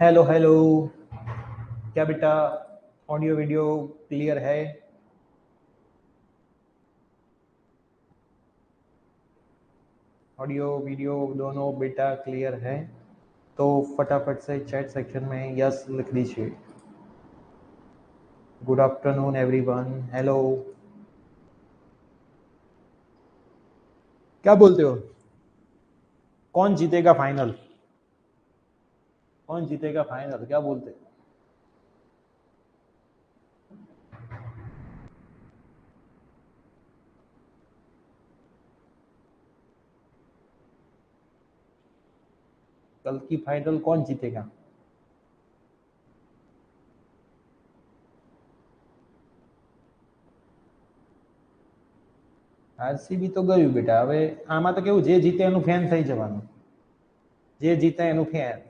Hello hello. क्या बेटा, audio video clear है? ऑडियो वीडियो दोनों बेटा क्लियर है? तो फटाफट से चैट सेक्शन में यस लिख दीजिए। Good afternoon everyone. हेलो। क्या बोलते हो? कौन जीतेगा फाइनल? कौन जीतेगा फाइनल, क्या बोलते हो? कल की फाइनल कौन जीतेगा? આરસીબી તો ગયું બેટા. હવે આમાં તો કેવું, જે જીતે એનું ફેન થઈ જવાનું. જે જીતે એનું ફેન.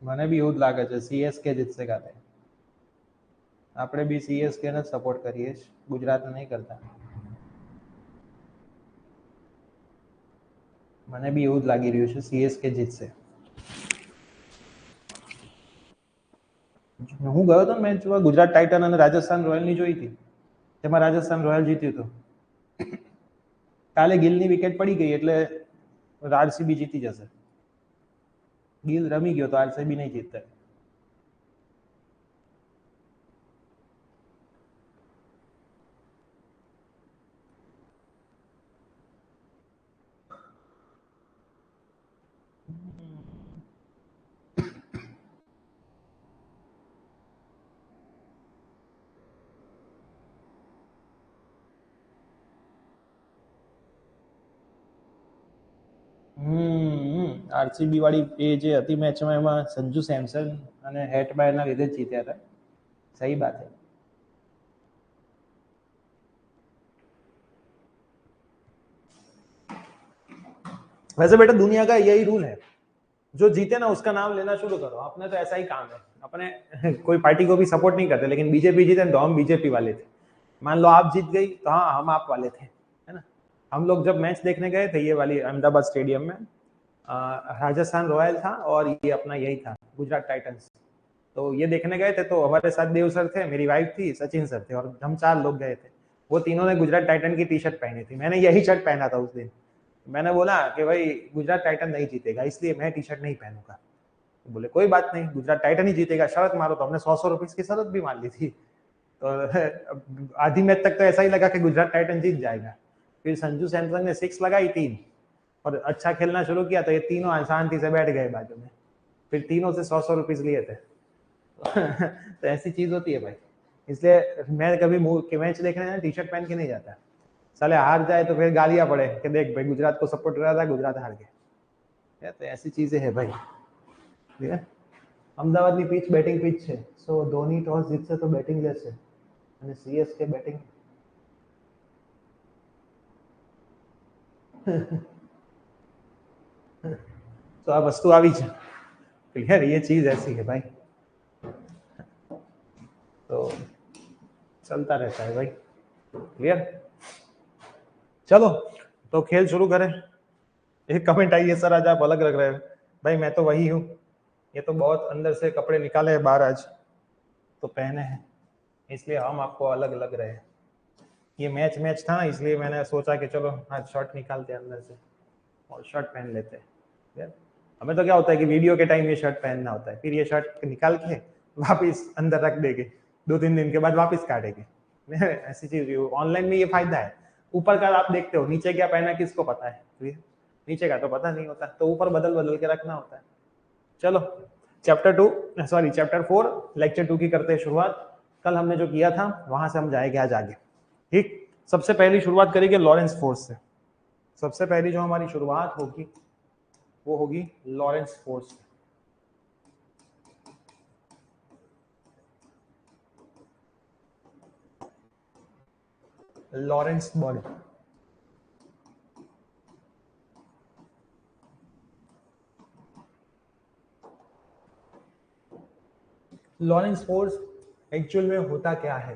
મને બી એવું જ લાગે છે સીએસકે જીતશે કાલે. આપણે બી સીએસકે ને સપોર્ટ કરીએ, ગુજરાત નહીં કરતા. મને બી એવું જ લાગી રહ્યું છે સીએસકે જીતશે. હું ગયો હતો મેચ જોવા, ગુજરાત ટાઇટન અને રાજસ્થાન રોયલની જોઈ હતી. તેમાં રાજસ્થાન રોયલ જીત્યું હતું. કાલે ગિલની વિકેટ પડી ગઈ એટલે આરસીબી જીતી જશે. ગિલ રમી ગયો તો આરસીબી નહીં જીતતા. આરસીબી વાળી એ જે હતી મેચમાં, એમાં સંજુ સેમસન અને હેટબાયરના લીધે જ જીત્યા હતા. સહી बात है. वैसे बेटा दुनिया का यही रूल है, जो जीते ना उसका नाम लेना शुरू करो. अपने तो ऐसा ही काम है. अपने कोई पार्टी को भी सपोर्ट नहीं करते, लेकिन बीजेपी जीते तो हम बीजेपी वाले थे. मान लो आप जीत गई तो हाँ हम आप वाले थे, है ना. हम लोग जब मैच देखने गए थे ये वाली अहमदाबाद स्टेडियम में, राजस्थान रॉयल था और ये अपना यही था गुजरात टाइटंस. तो ये देखने गए थे तो हमारे साथ देव सर थे, मेरी वाइफ थी, सचिन सर थे और हम 4 लोग गए थे. वो तीनों ने गुजरात टाइटन की टी शर्ट पहनी थी. मैंने यही शर्ट पहना था उस दिन. मैंने बोला कि भाई गुजरात टाइटन नहीं जीतेगा इसलिए मैं टी शर्ट नहीं पहनूंगा. तो बोले कोई बात नहीं, गुजरात टाइटन ही जीतेगा, शर्त मारो. तो हमने 100 रुपीज की शर्त भी मार ली थी. तो आधी मैच तक तो ऐसा ही लगा कि गुजरात टाइटन जीत जाएगा. फिर संजू सैमसन ने 6 लगाई 3 और अच्छा खेलना शुरू किया तो ये तीनों शांति से बैठ गए बाजू में. फिर तीनों से 100 रुपीज लिए थे. तो ऐसी चीज होती है भाई. इसलिए मैं कभी मैच देखने टी शर्ट पहन के नहीं जाता. साले हार जाए तो फिर गालियां पड़े कि देख भाई गुजरात को सपोर्ट कर रहा था, गुजरात हार गए. तो ऐसी चीजें है भाई. ठीक है. અમદાવાદની પિચ બેટિંગ પિચ છે, સો ધોની ટોસ જીતશે તો બેટિંગ લેશે અને સીએસકે બેટિંગ. तो આ વસ્તુ આવી છે. क्लियर, ये चीज ऐसी है भाई. तो चलता रहता है भाई. क्लियर. चलो तो खेल शुरू करें. एक कमेंट आई है, सर आज आप अलग लग रहे हैं. भाई मैं तो वही हूँ. ये तो बहुत अंदर से कपड़े निकाले हैं बाहर आज तो पहने हैं, इसलिए हम आपको अलग लग रहे हैं. ये मैच था ना, इसलिए मैंने सोचा कि चलो आज शर्ट निकालते हैं अंदर से और शर्ट पहन लेते हैं. हमें तो क्या होता है कि वीडियो के टाइम ये शर्ट पहनना होता है, फिर ये शर्ट निकाल के वापस अंदर रख देंगे, 2-3 दिन के बाद वापस काटेंगे. ऐसी चीज ऑनलाइन में ये फायदा है. ऊपर का आप देखते हो, नीचे क्या पहना किसको पता है. नीचे का तो पता नहीं होता, तो ऊपर बदल बदल के रखना होता है. चलो चैप्टर 4 लेक्चर 2 की करते हैं शुरुआत. कल हमने जो किया था वहां से हम जाएंगे आज आगे. ठीक. सबसे पहली शुरुआत करेंगे लॉरेंस फोर्स से. सबसे पहली जो हमारी शुरुआत होगी वो होगी Lawrence force. Lawrence bird. Lawrence force actual में होता क्या है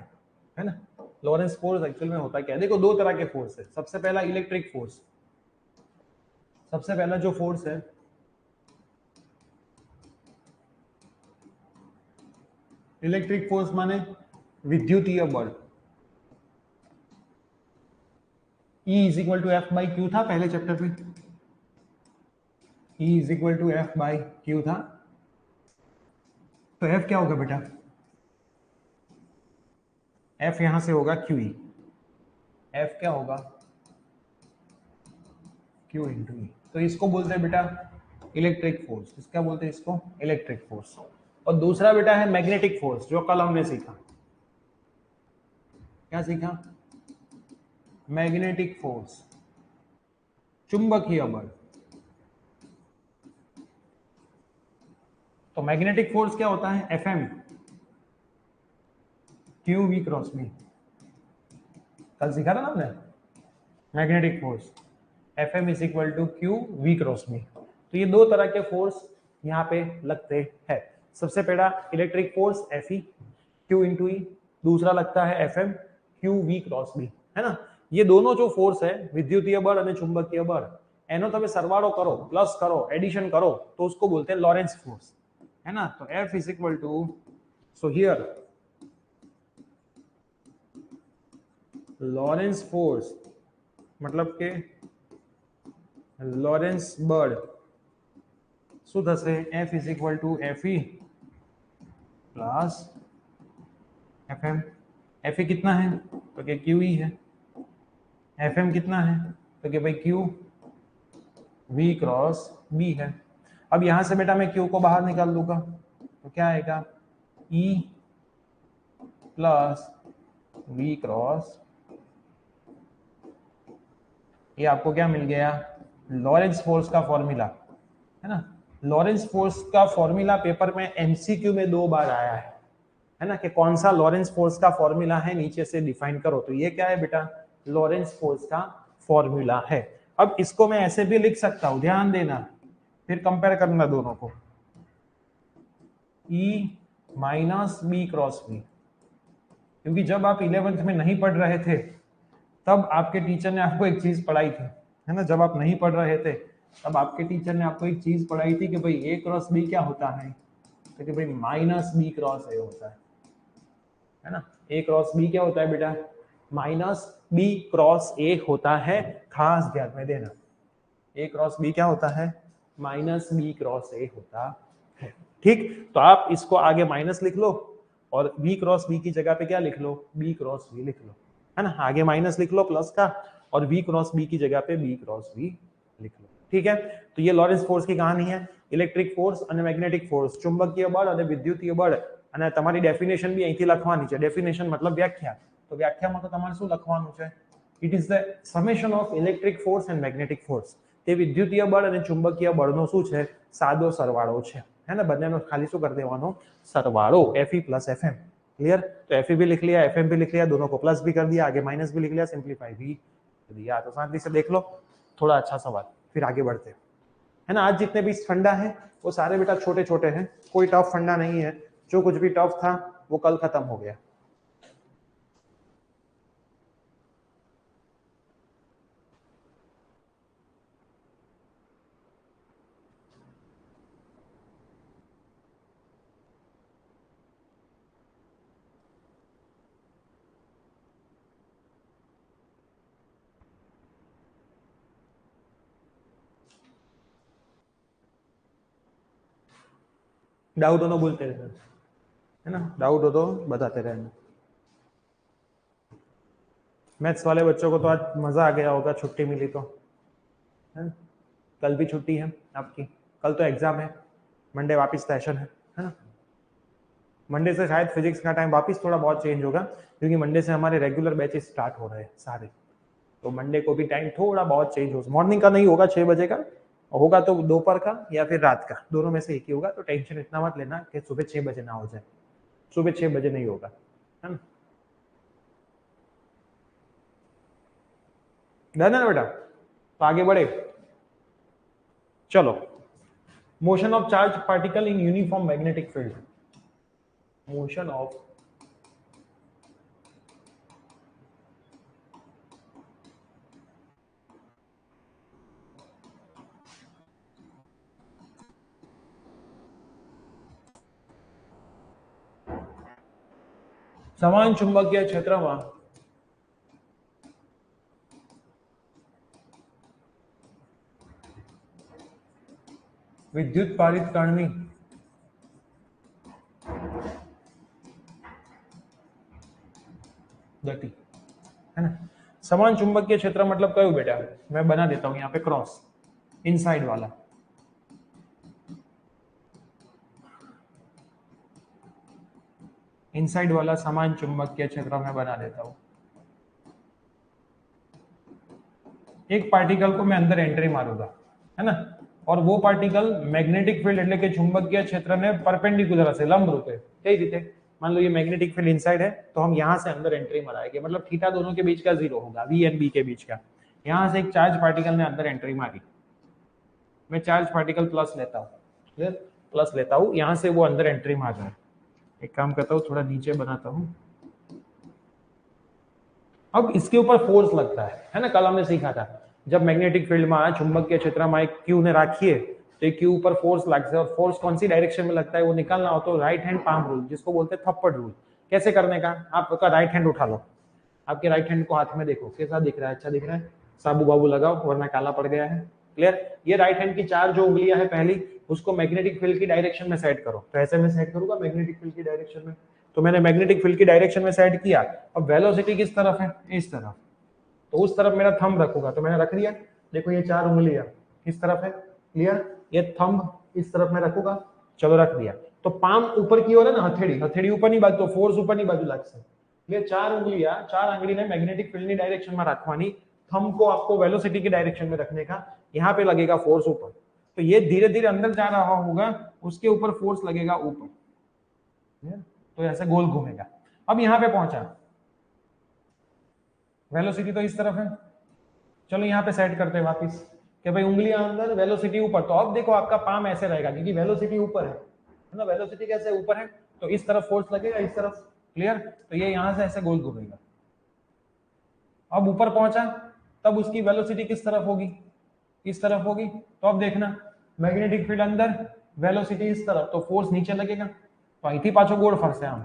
ना? लॉरेंस फोर्स एक्चुअल में होता क्या है? देखो दो तरह के फोर्स है। सबसे पहला इलेक्ट्रिक फोर्स, सबसे पहला जो फोर्स है इलेक्ट्रिक फोर्स माने विद्युतीय बल। E is equal to F by q था पहले चैप्टर में, E is equal to F by q था। तो F क्या होगा बेटा? F यहां से होगा QE। F क्या होगा? Q into E। तो इसको बोलते हैं बेटा इलेक्ट्रिक फोर्स। इसका बोलते हैं इसको इलेक्ट्रिक फोर्स। और दूसरा बेटा है मैग्नेटिक फोर्स, जो कल हमने सीखा। क्या सीखा? मैग्नेटिक फोर्स, चुंबकीय बल। तो मैग्नेटिक फोर्स क्या होता है? FM Q we cross B. कल सीखा था ना हमने magnetic force FM is equal to q we cross B. तो ये दो तरह के फोर्स यहाँ पे लगते हैं। सबसे पहला electric force FE Q into E, दूसरा लगता है FM Q we cross B, है ना? ये दोनों जो फोर्स है विद्युतीय बल और चुंबकीय बल, एनो તમે સરવાળો કરો, પ્લસ કરો, એડિશન કરો તો उसको बोलते हैं लॉरेंस फोर्स, है ना? तो F is equal to, so here Lorentz force मतलब के लॉरेंस बल શું થશે? F is equal to FE plus FM। FE कितना है? तो कि QE है। FM कितना है? तो कि भाई Q V क्रॉस B है। अब यहां से बेटा मैं Q को बाहर निकाल दूंगा तो क्या आएगा? E प्लस V क्रॉस, ये आपको क्या मिल गया? लॉरेंस फोर्स का फॉर्मूला, है ना? लॉरेंस फोर्स का फॉर्मूला पेपर में MCQ में 2 बार आया है ना? कि कौन सा लॉरेंस फोर्स का फॉर्मूला है, नीचे से डिफाइन करो। तो ये क्या है बेटा? लॉरेंस फोर्स का फॉर्मूला है। अब इसको मैं ऐसे भी लिख सकता हूं, ध्यान देना, फिर कंपेयर करना दोनों को। E minus B cross B, क्योंकि जब आप 11th में नहीं पढ़ रहे थे तब आपके टीचर ने आपको एक चीज पढ़ाई थी, है ना? जब आप नहीं पढ़ रहे थे तब आपके टीचर ने आपको एक चीज पढ़ाई थी कि भाई ए क्रॉस बी क्या होता है? तो कि भाई माइनस बी क्रॉस ए होता है ना? ए क्रॉस बी क्या होता है बेटा? माइनस बी क्रॉस ए होता है। खास ध्यान में देना, ए क्रॉस बी क्या होता है? माइनस बी क्रॉस ए होता है। ठीक, तो आप इसको आगे माइनस लिख लो और बी क्रॉस बी की जगह पे क्या लिख लो? बी क्रॉस बी लिख लो, है ना? आगे माइनस लिख लो प्लस का, और बी क्रॉस बी की जगह पे बी क्रॉस बी लिख लो। ठीक है, तो ये लॉरेंस फोर्स की कहानी है। इलेक्ट्रिक फोर्स અને મેગ્નેટિક ફોર્સ, ચુંબકીય બળ અને વિદ્યુતીય બળ। અને તમારી ડેફિનેશન બી અહીંથી લખવાની છે। ડેફિનેશન મતલબ વ્યાખ્યા, તો વ્યાખ્યામાં તો તમારે શું લખવાનું છે? It is the summation of electric force and magnetic force. તે વિદ્યુતીય બળ અને ચુંબકીય બળનો શું છે? સાદો સરવાળો છે, है ना? બંનેનો ખાલી શું કરી દેવાનો? સરવાળો, Fe प्लस FM। क्लियर? तो Fe भी लिख लिया, FM भी लिख लिया, दोनों को प्लस भी कर दिया, आगे माइनस भी लिख लिया, सिंप्लीफाई भी कर दिया। तो शांति से देख लो, थोड़ा अच्छा सवाल, फिर आगे बढ़ते हैं, है ना? आज जितने भी फंडा है वो सारे बेटा छोटे छोटे हैं, कोई टफ फंडा नहीं है। जो कुछ भी टफ था वो कल खत्म हो गया। डाउट हो तो बोलते रहना, है ना? डाउट हो तो बताते रहना। मैथ्स वाले बच्चों को तो आज मजा आ गया होगा, छुट्टी मिली तो, है ना? कल भी छुट्टी है आपकी, कल तो एग्जाम है, मंडे वापस सेशन है ना? मंडे से शायद फिजिक्स का टाइम वापस थोड़ा बहुत चेंज होगा, क्योंकि मंडे से हमारे रेगुलर बैचेस स्टार्ट हो रहे हैं सारे। तो मंडे को भी टाइम थोड़ा बहुत चेंज हो, मॉर्निंग का नहीं होगा 6 बजे का, होगा तो दोपहर का या फिर रात का, दोनों में से एक ही होगा। तो टेंशन इतना मत लेना कि सुबह 6 बजे ना हो जाए, सुबह 6 बजे नहीं होगा, है ना? डन है ना बेटा? तो आगे बढ़े, चलो। Motion of charge particle in uniform magnetic field. Motion of સમાન ચુંબકીય ક્ષેત્રમાં વિદ્યુત પારિત કણની गति है ना। समान चुंबकीय क्षेत्र मतलब क्यों बेटा, मैं बना देता हूं यहाँ पे क्रॉस इनसाइड वाला, इनसाइड वाला समान चुंबकीय क्षेत्र में बना देता हूं। एक पार्टिकल को मैं अंदर एंट्री मारूंगा, है ना, और वो पार्टिकल मैग्नेटिक फील्ड એટલે કે चुंबकीय क्षेत्र ने परपेंडिकुलर હશે, લંબ રૂપે। કઈ રીતે? मान लो ये मैग्नेटिक फील्ड इनसाइड है, तो हम यहाँ से अंदर एंट्री माराएंगे, मतलब थीटा दोनों के बीच का जीरो होगा, वी एंड बी के बीच का। यहाँ से एक चार्ज पार्टिकल ने अंदर एंट्री मारी, मैं चार्ज पार्टिकल प्लस लेता हूँ, क्लियर, प्लस लेता हूँ, यहाँ से वो अंदर एंट्री मार रहा है। एक काम करता हूँ, थोड़ा नीचे बनाता हूँ। अब इसके ऊपर फोर्स लगता है ना, कल हमने सीखा था जब मैग्नेटिक फील्ड में चुंबकीय क्षेत्र में एक क्यू ने राखिए तो एक क्यू ऊपर फोर्स लगता है, और फोर्स कौन सी डायरेक्शन में लगता है वो निकालना हो तो राइट हैंड पाम रूल, जिसको बोलते हैं थप्पड़ रूल। कैसे करने का, आपका राइट हैंड उठा लो, आपके राइट हैंड को हाथ में देखो कैसा दिख रहा है, अच्छा दिख रहा है, साबू बाबू लगाओ वरना काला पड़ गया है, क्लियर। ये राइट हैंड की चार जो उंगलियां है पहली, उसको मैग्नेटिक फील्ड की डायरेक्शन में सेट करो। तो ऐसे में सेट करूंगा मैग्नेटिक फील्ड की डायरेक्शन में, तो मैंने मैग्नेटिक फील्ड की डायरेक्शन में सेट किया। अब वेलोसिटी किस तरफ है, इस तरफ, तो उस तरफ मेरा थंब रखूंगा, तो मैंने रख लिया। देखो ये चार उंगलियां किस तरफ है, क्लियर, ये थंब इस तरफ में रखूंगा, चलो रख दिया। तो पाम ऊपर की ओर है ना, हथेड़ी, हथेड़ी ऊपर नहीं बाजू, तो फोर्स ऊपर नहीं बाजू लगશે। ये चार उंगलियां, चार आंगली ने मैग्नेटिक फील्ड की डायरेक्शन में रखवानी, थंब को आपको वेलोसिटी की डायरेक्शन में रखने का, यहाँ पे लगेगा फोर्स ऊपर, तो ये धीरे धीरे अंदर जा रहा होगा, उसके ऊपर फोर्स लगेगा ऊपर, तो ऐसे गोल घूमेगा। अब यहाँ पे पहुंचा, वेलोसिटी तो इस तरफ है, चलो यहाँ पे सेट करते हैं वापिस कि भाई उंगलियां अंदर, वेलोसिटी ऊपर। तो अब देखो आपका पाम ऐसे रहेगा क्योंकि वेलोसिटी ऊपर है ना, वेलोसिटी कैसे ऊपर है, तो इस तरफ फोर्स लगेगा, इस तरफ, क्लियर। तो ये यहाँ से ऐसे गोल घूमेगा। अब ऊपर पहुंचा तब उसकी वेलोसिटी किस तरफ होगी, इस तरफ होगी। तो अब देखना मैग्नेटिक फील्ड अंदर, वेलोसिटी इस तरफ, तो फोर्स नीचे लगेगा। तो અહીંથી પાછો ગોળ ફરશે, આમ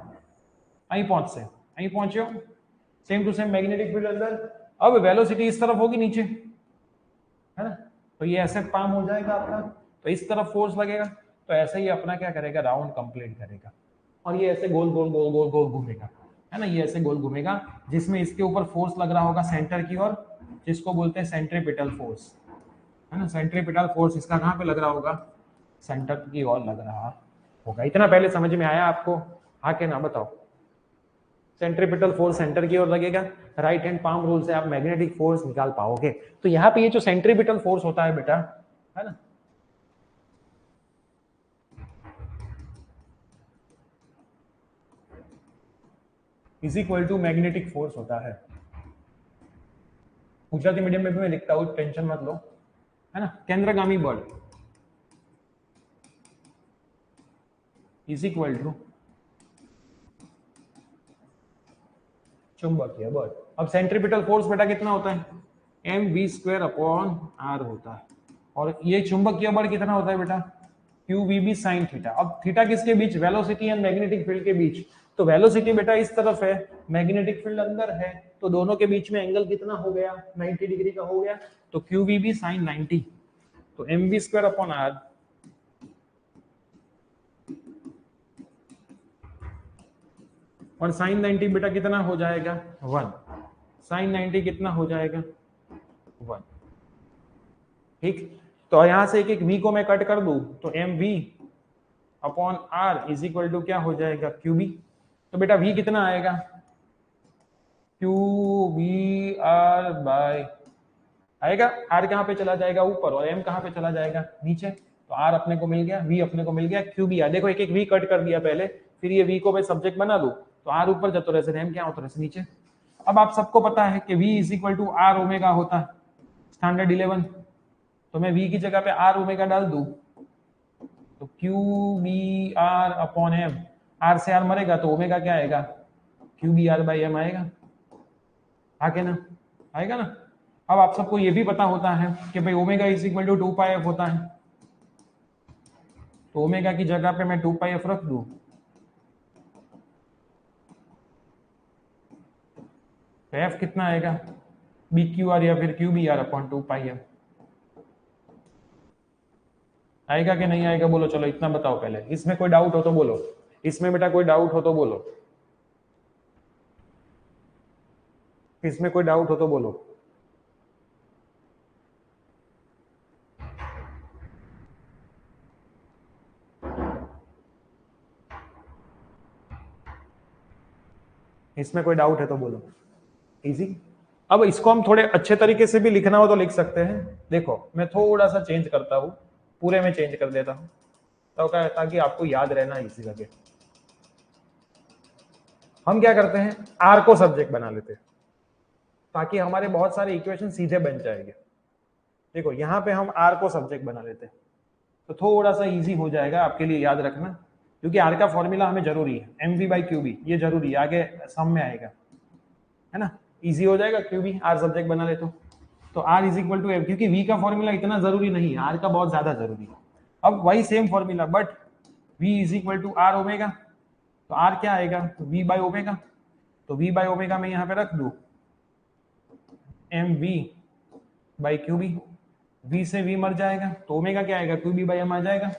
અહીં પહોંચશે, અહીં પહોંચ્યો, same to same magnetic field अंदर। अब वेलोसिटी इस तरफ होगी नीचे, है ना, तो ये ऐसे पाम हो जाएगा अपना, तो इस तरफ फोर्स लगेगा, तो ऐसे ही अपना क्या करेगा, राउंड कंप्लीट करेगा, और ये ऐसे गोल गोल गोल गोल गोल घूमेगा, है ना, ये ऐसे गोल घूमेगा, जिसमें इसके ऊपर फोर्स लग रहा होगा सेंटर की ओर, जिसको बोलते हैं सेंट्रीपिटल फोर्स, है ना। सेंट्रीपिटल फोर्स इसका कहाँ पे लग रहा होगा, सेंटर की ओर लग रहा होगा। इतना पहले समझ में आया आपको, हाँ के ना बताओ। सेंट्रीपिटल फोर्स सेंटर की ओर लगेगा, राइट हैंड पाम रूल से आप मैग्नेटिक फोर्स निकाल पाओगे। तो यहाँ पे ये जो सेंट्रीपिटल फोर्स होता है बेटा, है ना, is equal to magnetic force होता है। गुजराती मीडियम में भी मैं लिखता हूँ, टेंशन मत लो, है ना। केंद्रगामी बल इज इक्वल टू चुंबकीय बल। अब सेंट्रीपिटल फोर्स बेटा कितना होता है, mv² अपॉन r होता है, और ये चुंबकीय बल कितना होता है बेटा, qvb sin थीटा। अब थीटा किसके बीच, वेलोसिटी एंड मैग्नेटिक फील्ड के बीच। तो वेलोसिटी बेटा इस तरफ है, मैग्नेटिक फील्ड अंदर है, तो दोनों के बीच में एंगल कितना हो गया, 90 डिग्री का हो गया, तो qvb sin 90, तो mv² अपॉन r, और साइन 90 बेटा कितना हो जाएगा, 1, साइन 90 कितना हो जाएगा, 1, ठीक। तो यहां से एक एक v को मैं कट कर दूं, तो mv upon r is equal to क्या हो जाएगा, qb। तो बेटा v कितना आएगा, qvr बाय, आएगा, r कहाँ पे चला जाएगा, ऊपर, और m कहाँ पे चला जाएगा, नीचे। तो r अपने को मिल गया, v अपने को मिल गया, qb आ, देखो एक एक v कट कर दिया पहले, फिर ये v को मैं सब्जेक्ट बना दूं, तो r ऊपर जाता रहे, m क्या होता रहे नीचे। अब आप सबको पता है कि v is equal to r omega होता है, स्टैंडर्ड 11, तो मैं v की जगह पे r ओमेगा डाल दूं, तो q B r upon m, r से आर मरेगा तो ओमेगा क्या आएगा, q B r by m आएगा, आगे ना, आएगा ना। अब आप सबको ये भी पता होता है कि भाई omega is equal to 2 pi f होता है, तो ओमेगा की जगह पे मैं 2 पाई एफ रख दूं, तो एफ कितना आएगा, बी क्यू आर या फिर q B r upon 2 pi f. आएगा कि नहीं आएगा बोलो, चलो इतना बताओ पहले, इसमें कोई डाउट हो तो बोलो, इसमें बेटा कोई डाउट हो तो बोलो, इसमें कोई डाउट हो तो बोलो। इसमें कोई डाउट है तो बोलो, इजी। अब इसको हम थोड़े अच्छे तरीके से भी लिखना हो तो लिख सकते हैं। देखो मैं थोड़ा सा चेंज करता हूं, पूरे में चेंज कर देता हूं, तो क्या, ताकि आपको याद रहना इजी लगे। हम क्या करते हैं, आर को सब्जेक्ट बना लेते हैं, ताकि हमारे बहुत सारे इक्वेशन सीधे बन जाएंगे। देखो यहाँ पे हम आर को सब्जेक्ट बना लेते हैं, तो थोड़ा सा इजी हो जाएगा आपके लिए याद रखना, क्योंकि आर का फॉर्मूला हमें जरूरी है, M v by q B, ये जरूरी है, आगे सम में आएगा, है ना। इजी हो जाएगा, क्यू बी आर सब्जेक्ट बना ले तो r is equal to f, क्योंकि वी का फॉर्मूला इतना जरूरी नहीं है, आर का बहुत ज्यादा जरूरी है। अब वही same formula, but v is equal to r omega, तो आर क्या आएगा, वी बाई ओमेगा, तो वी बाई ओमेगा में यहाँ पे रख दू m v by q B, v से वी मर जाएगा तो ओमेगा क्या आएगा, क्यू बी बाई एम आ जाएगा,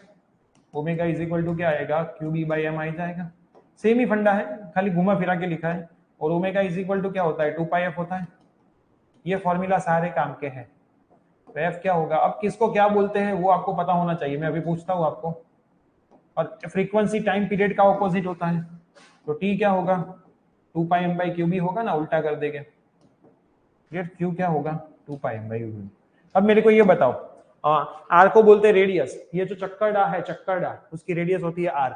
ओमेगा इज इक्वल टू क्या आएगा, क्यू बी बाई एम आ जाएगा। सेम ही फंडा है, खाली घुमा फिरा के लिखा है, और ओमेगा इज इक्वल टू क्या होता है, 2 पाई एफ होता है। ये फॉर्मूला सारे काम के हैं, तो एफ क्या होगा, अब किसको क्या बोलते हैं वो आपको पता होना चाहिए, मैं अभी पूछता हूँ आपको। और फ्रीक्वेंसी टाइम पीरियड का ऑपोजिट होता है, तो टी क्या होगा, 2 पाई एम बाई क्यू बी होगा ना, उल्टा कर देंगे, फिर क्यू क्या होगा, 2 पाई एम बाई क्यू बी। अब मेरे को ये बताओ, आर को बोलते हैं रेडियस, ये जो चक्करडा है, चक्करडा उसकी रेडियस होती है आर।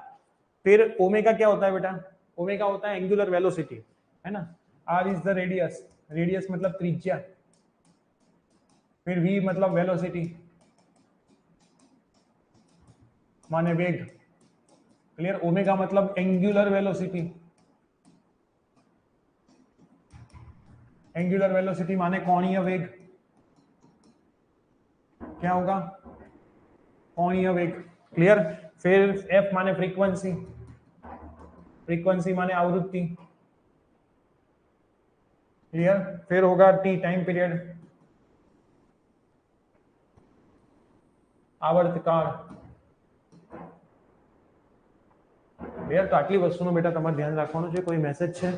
फिर ओमेगा क्या होता है बेटा, ओमेगा होता है एंगुलर वेलोसिटी, है ना। R is the radius, radius मतलब त्रिज्या, फिर वी मतलब वेलोसिटी माने वेग, क्लियर। ओमेगा मतलब एंगुलर वेलोसिटी, एंगुलर वेलोसिटी माने कोणीय वेग, क्या होगा, कोणीय वेग, क्लियर। फिर एफ माने फ्रीक्वेंसी, फ्रीक्वेंसी माने आवृत्ति, क्लियर। फिर होगा टी टाइम पीरियड, આવર્તકાળ, ક્લિયર। તો આટલી વસ્તુનો બેટા તમારે ધ્યાન રાખવાનું છે। કોઈ મેસેજ છે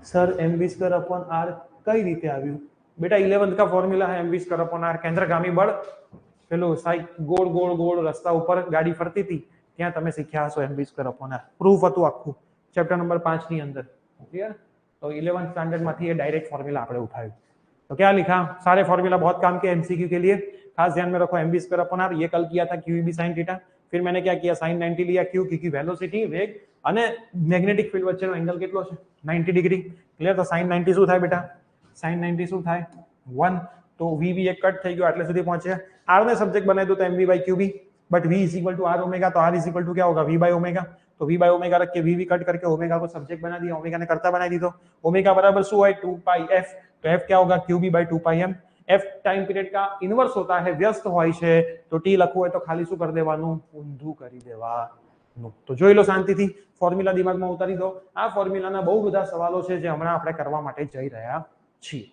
sir M V square upon R કઈ રીતે આવ્યું बेटा, 11th का फॉर्मूला है M we square upon R, केंद्रगामी बળ, પેલો ગોળ ગોળ ગોળ રસ્તા ઉપર ગાડી ફરતી હતી ત્યાં તમે શીખ્યા હશો એમ V square upon are, proof હતું આખું ચેપ્ટર નંબર 5 ની અંદર, क्लियर। तो 11th स्टैंडर्ड में ये डायरेक्ट फॉर्मूला आपने उठाया, तो क्या लिखा, सारे फॉर्मूला बहुत काम के एमसीक्यू के लिए, खास ध्यान में रखो m we square upon r, ये कल किया था क्यू बी साइन थीटा, फिर मैंने क्या किया साइन 90 लिया, क्यों, क्योंकि वेलोसिटी वेग અને મેગ્નેટિક ફિલ્ડ વચ્ચેનો એંગલ કેટલો છે 90 ડિગ્રી, ક્લિયર। તો sin 90 શું થાય બેટા, sin 90 શું થાય 1, તો v भी એક કટ થઈ ગયો, આટલે સુધી પહોંચ્યા। r ને સબ્જેક્ટ બનાવી દો તો mv by qb, but v is equal to r omega, तो r इज इक्वल टू क्या होगा v बाय ओमेगा, तो v बाय ओमेगा रख के v कट करके ओमेगा को सब्जेक्ट बना दिया, ओमेगा ने कर्ता बना दी, तो ओमेगा बराबर શું હોય 2 पाई f, तो f क्या होगा qb by 2 pi m। f time period का इनवर्स होता है, व्यस्त હોય છે, તો t લખવું હોય તો ખાલી શું કરી દેવાનું, ઊંધું કરી દેવાનું। તો જોઈ લો શાંતિથી, ફોર્મ્યુલા દિમાગમાં ઉતારી દો। આ ફોર્મ્યુલાના બહુ બધા સવાલો છે જે હમણાં આપણે કરવા માટે જઈ રહ્યા છીએ।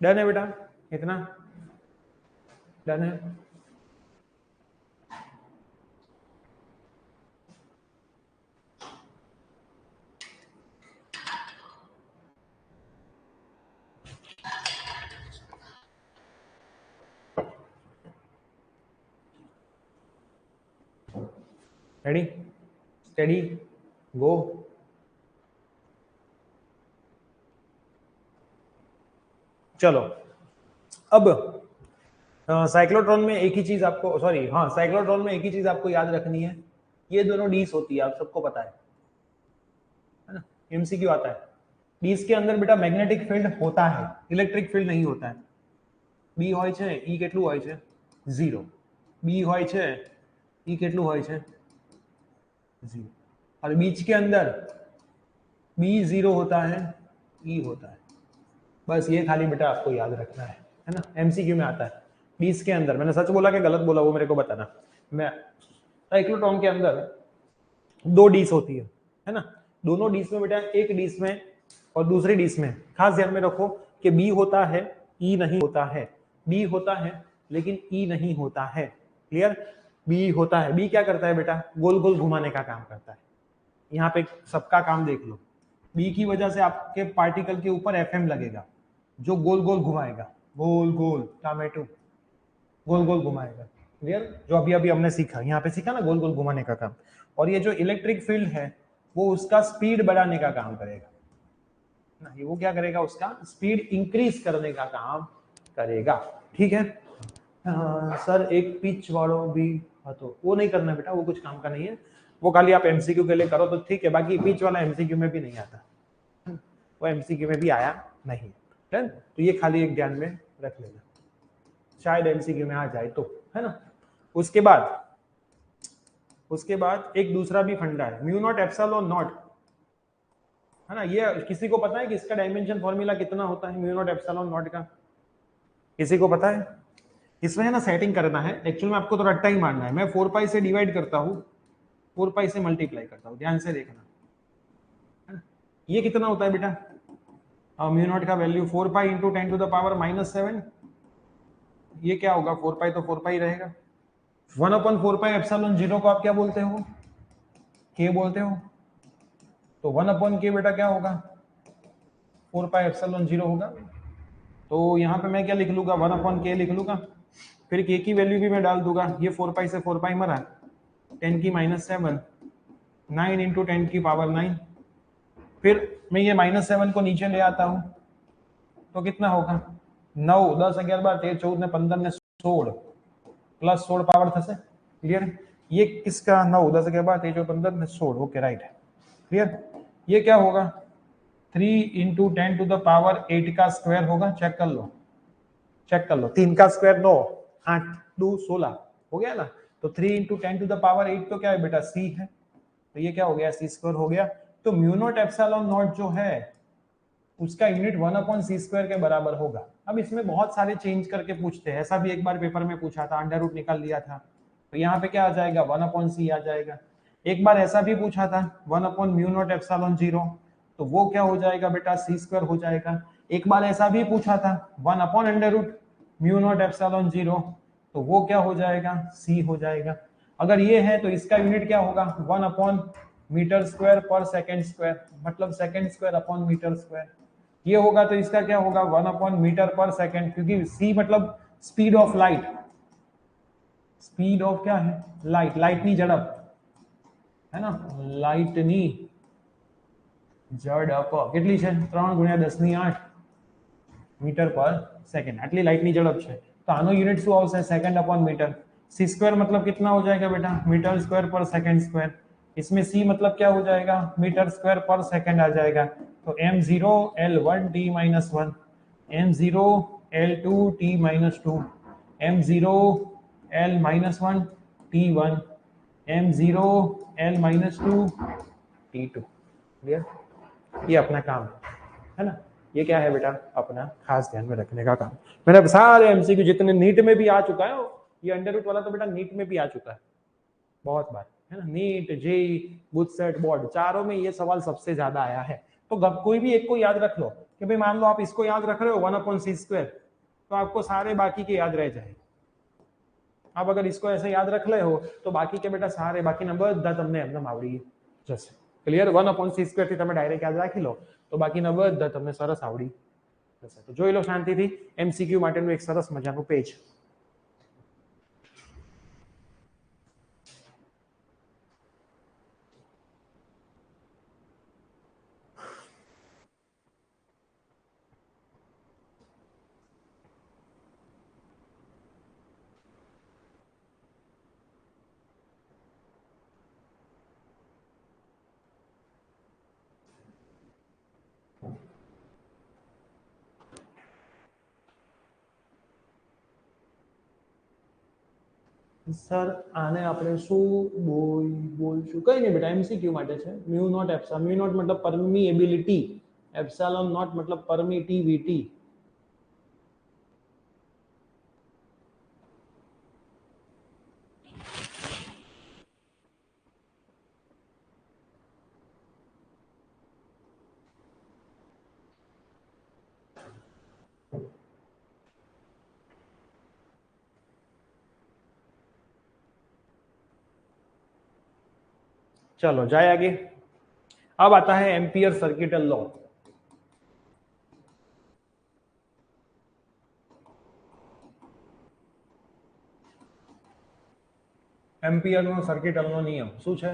डन है बेटा, इतना डन है। रेडी, स्टेडी, गो। चलो अब साइक्लोट्रॉन में एक ही चीज आपको, सॉरी हाँ, साइक्लोट्रॉन में एक ही चीज आपको याद रखनी है, ये दोनों डीस होती है, आप सबको पता है ना, एमसीक्यू आता है। डीस के अंदर बेटा मैग्नेटिक फील्ड होता है, इलेक्ट्रिक फील्ड नहीं होता है। बी હોય છે, ई કેટલું હોય છે 0, बी હોય છે, ई કેટલું હોય છે 0, और बीच के अंदर बी 0 होता है, ई होता है। बस ये खाली बेटा आपको याद रखना है ना, एमसीक्यू में आता है। डीस के अंदर, मैंने सच बोला कि गलत बोला वो मेरे को बताना। मैं साइक्लोट्रॉन के अंदर 2 डीस होती है ना, दोनों डीस में बेटा एक डीस में और दूसरी डीस में खास ध्यान में रखो कि बी होता है, ई नहीं होता है, बी होता है लेकिन ई नहीं होता है। क्लियर, बी होता है, बी क्या करता है बेटा, गोल गोल घुमाने का काम करता है। यहाँ पे सबका काम देख लो, बी की वजह से आपके पार्टिकल के ऊपर एफएम लगेगा जो गोल गोल घुमाएगा, गोल गोल टमाटो गोल गोल घुमाएगा। क्लियर, जो अभी अभी हमने सीखा, यहाँ पे सीखा ना, गोल गोल घुमाने का काम। और ये जो इलेक्ट्रिक फील्ड है वो उसका स्पीड बढ़ाने का काम करेगा ना, ये वो क्या करेगा, उसका स्पीड इंक्रीज करने का काम करेगा। ठीक है सर, एक पिच वालों भी तो वो नहीं करना बेटा, वो कुछ काम का नहीं है, वो खाली आप एमसीक्यू के लिए करो तो ठीक है, बाकी पिच वाला एमसीक्यू में भी नहीं आता, वो एमसीक्यू में भी आया नहीं है, तो ये खाली एक ध्यान में रख लेना, शायद एमसीक्यू में आ जाए तो, है ना। उसके बाद एक दूसरा भी फंडा है, म्यू नॉट एप्सिलॉन नॉट, है ना। ये किसी को पता है कि इसका डायमेंशन फॉर्मूला कितना होता है म्यू नॉट एप्सिलॉन नॉट का, किसी को पता है? इसमें है ना सेटिंग करना है, एक्चुअल में आपको तो रट्टा ही मारना है। मैं 4 पाई से डिवाइड करता हूँ, 4 पाई से मल्टीप्लाई करता हूँ, ध्यान से देखना, है ना। ये कितना होता है बेटा, म्यू नॉट का value 4 pi into 10 to the power -7, ये क्या होगा, 4 पाई तो 4 पाई रहेगा। 1/4 पाई एप्सिलॉन 0 को आप क्या बोलते हो, के बोलते हो, तो 1/k बेटा क्या होगा, 4 पाई एप्सिलॉन 0 होगा। तो यहाँ पे मैं क्या लिख लूंगा, 1/k लिख लूंगा, फिर k की वैल्यू भी मैं डाल दूंगा, ये 4 पाई से 4 पाई मरा, 10 की -7, 9 इंटू 10 की पावर 9, फिर मैं ये -7 को नीचे ले आता हूँ तो कितना होगा, 9, 10, 11, 12, 13, 14 ने 15 ने 16 प्लस 16 पावर थશે। क्लियर, ये किसका 9, 10, 11, 12, 13, 14, 15 ने 16, ओके राइट है। क्लियर, ये क्या होगा, 3 इंटू 10 टू द पावर 8 का स्क्वायर होगा, चेक कर लो, 3 का स्क्वायर 9, 8 2 16 हो गया ना, तो 3 इंटू 10 टू द पावर 8 तो क्या है बेटा, सी है, तो ये क्या हो गया, सी स्क्वायर हो गया। तो म्यू नॉट एप्सिलॉन नॉट जो है उसका यूनिट 1/c² के बराबर होगा। अब इसमें बहुत सारे चेंज करके पूछते हैं, ऐसा भी एक बार पेपर में पूछा था, अंडर रूट निकाल लिया था, तो यहाँ पे क्या आ जाएगा, 1/c आ जाएगा। एक बार ऐसा भी पूछा था 1/म्यू नॉट एप्सिलॉन 0, तो वो क्या हो जाएगा बेटा, c² हो जाएगा। एक बार ऐसा भी पूछा था 1/√म्यू नॉट एप्सिलॉन 0, तो वो क्या हो जाएगा, c हो जाएगा। अगर ये है तो इसका यूनिट क्या होगा, 1/मीटर² पर सेकेंड स्क्वायर, मतलब सेकेंड² अपॉन मीटर²। ये होगा तो इसका क्या होगा, 1/मीटर पर सेकेंड, क्योंकि c मतलब speed of light, speed of क्या है, लाइट, लाइटनी झड़प, है ना, लाइटनी ઝડપ કેટલી છે, 3 × 10⁸ મીટર પર સેકન્ડ, આટલી લાઇટની ઝડપ છે। તો આનો યુનિટ શું આવશે, સેકન્ડ/મીટર। c² मतलब कितना हो जाएगा बेटा, मीटर² पर सेकेंड²। इसमें c मतलब क्या हो जाएगा, मीटर² पर सेकंड आ जाएगा। तो m0 l1 t - 1, m0 l2 t - 2, m0 l - 1 t1, m0 l - 2 t2। Clear, ये अपना काम है ना, ये क्या है बेटा, अपना खास ध्यान में रखने का काम। मैंने सारे एमसीक्यू जितने नीट में भी आ चुका है, ये अंडर रूट वाला तो बेटा नीट में भी आ चुका है बहुत बार, है ना, नीट, जेई, गुजसेट, बोर्ड, चारों में ये सवाल सबसे ज्यादा आया है। तो कोई भी एक को याद रख लो कि भाई मान लो आप इसको याद रख रहे हो 1/c², तो आपको सारे बाकी के याद रह जाए। आप अगर इसको ऐसे याद रख रहे हो तो बाकी के बेटा सारे बाकी नंबर બધા તમને એમને આવડી જશે। ક્લિયર? 1/c² થી તમે ડાયરેક્ટ યાદ રાખી લો તો બાકી નંબર બધા તમને સરસ આવડી જશે। તો જોઈ લો શાંતિથી એમસીક્યુ માટેનું એક સરસ મજાનું પેજ। સર આને આપણે શું બોલશું? કઈ નહીં બેટા, એમસીક્યુ માટે છે। Mu naught epsilon, mu naught મતલબ પરમિએબિલિટી, એપ્સિલન નોટ મતલબ પરમિટિવિટી। चलो जाए आगे। अब आता है एम्पियर सर्किटल लॉ। एम्पियर नो सर्किटल नो नियम શું છે?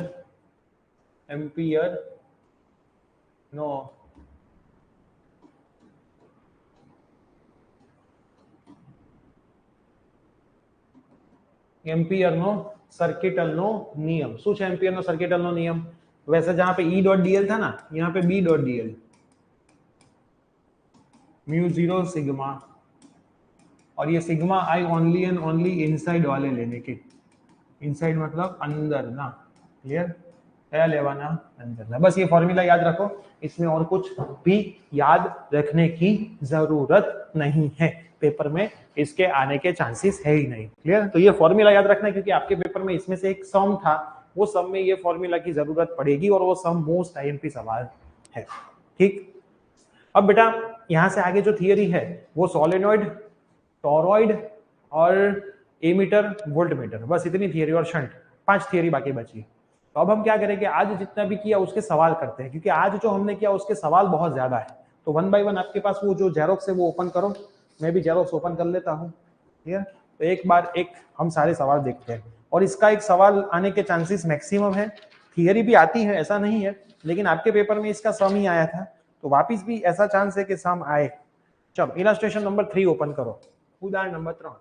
એમ્પિયર નો सर्किटल नो नियम શું છે? एम्पियर नो सर्किटल नो नियम। वैसे जहां पे E डॉट डीएल था ना, यहाँ पे B dot DL, mu 0 sigma, और ये sigma I only and only inside वाले लेने के। इनसाइड मतलब अंदर ना। क्लियर? क्या लेवाना? अंदर ना। बस ये फॉर्मूला याद रखो, इसमें और कुछ भी याद रखने की जरूरत नहीं है। पेपर में इसके आने के चांसेस है ही नहीं। क्लियर? तो ये फॉर्मूला याद रखना, क्योंकि आपके पेपर में इसमें से एक सम था, वो सम में ये फॉर्मूला की जरूरत पड़ेगी, और वो सम मोस्ट आईएमपी सवाल है। ठीक? अब बेटा यहां से आगे जो थियरी है वो सोलेनॉइड, टॉरॉइड और एमीटर, वोल्टमीटर, बस इतनी थियरी और शंट, 5 थियरी बाकी बची। तो अब हम क्या करेंगे, आज जितना भी किया उसके सवाल करते हैं, क्योंकि आज जो हमने किया उसके सवाल बहुत ज्यादा है। तो 1 बाय 1 आपके पास वो जो जेरोक्स है वो ओपन करो, मैं भी जेरोक्स ओपन कर लेता हूँ। ठीक है? तो एक बार एक हम सारे सवाल देखते हैं, और इसका एक सवाल आने के चांसेस मैक्सिमम है। थियरी भी आती है, ऐसा नहीं है, लेकिन आपके पेपर में इसका सम ही आया था, तो वापिस भी ऐसा चांस है कि सम आए। चलो इलस्ट्रेशन नंबर 3 ओपन करो, उदाहरण नंबर 3।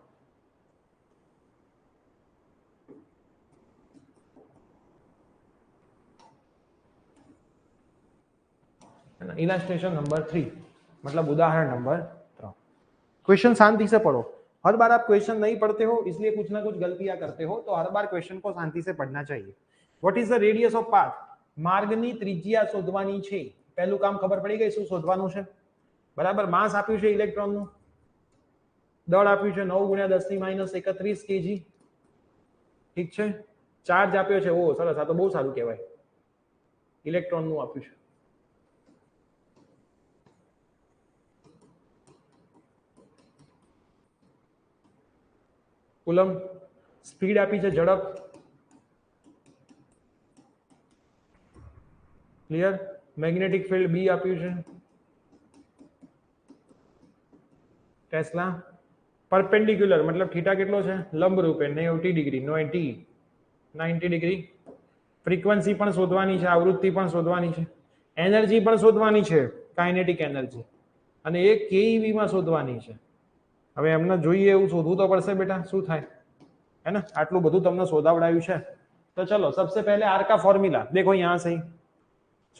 इलस्ट्रेशन नंबर 3 मतलब उदाहरण नंबर 3। क्वेश्चन शांति से पढ़ो। हर बार आप क्वेश्चन नहीं पढ़ते हो, इसलिए कुछ ना कुछ गलतियां करते हो, तो हर बार क्वेश्चन को शांति से पढ़ना चाहिए। What is the radius of path? मार्गनी त्रिज्या शोधવાની છે। પહેલું કામ ખબર પડી ગઈ, શું શોધવાનું છે? બરાબર। માસ આપ્યું છે ઇલેક્ટ્રોનનું, દળ આપ્યું છે 9 × 10⁻31 kg। ઠીક છે? ચાર્જ આપ્યો છે, ઓ સરસ, આ તો બહુ સારું કહેવાય, ઇલેક્ટ્રોનનું આપ્યું છે। કુલમ, સ્પીડ આપી છે, ઝડપ। ક્લિયર? મેગ્નેટિક ફિલ્ડ બી આપ્યું છે, ટેસ્લા। પરપેન્ડિક્યુલર मतलब थीटा કેટલો છે? લંબ રૂપે 90 ડિગ્રી, 90 ડિગ્રી। ફ્રીક્વન્સી પણ શોધવાની છે, આવૃત્તિ પણ શોધવાની છે, એનર્જી પણ શોધવાની છે, કાઇનેટિક એનર્જી, અને એ કેઈવી માં શોધવાની છે। હવે એમને જોઈએ એવું શોધવું તો પડશે બેટા, શું થાય, है ना? આટલું બધું તમને શોધાવડાયું છે, तो चलो सबसे पहले आर का फॉर्मूला देखो यहाँ से।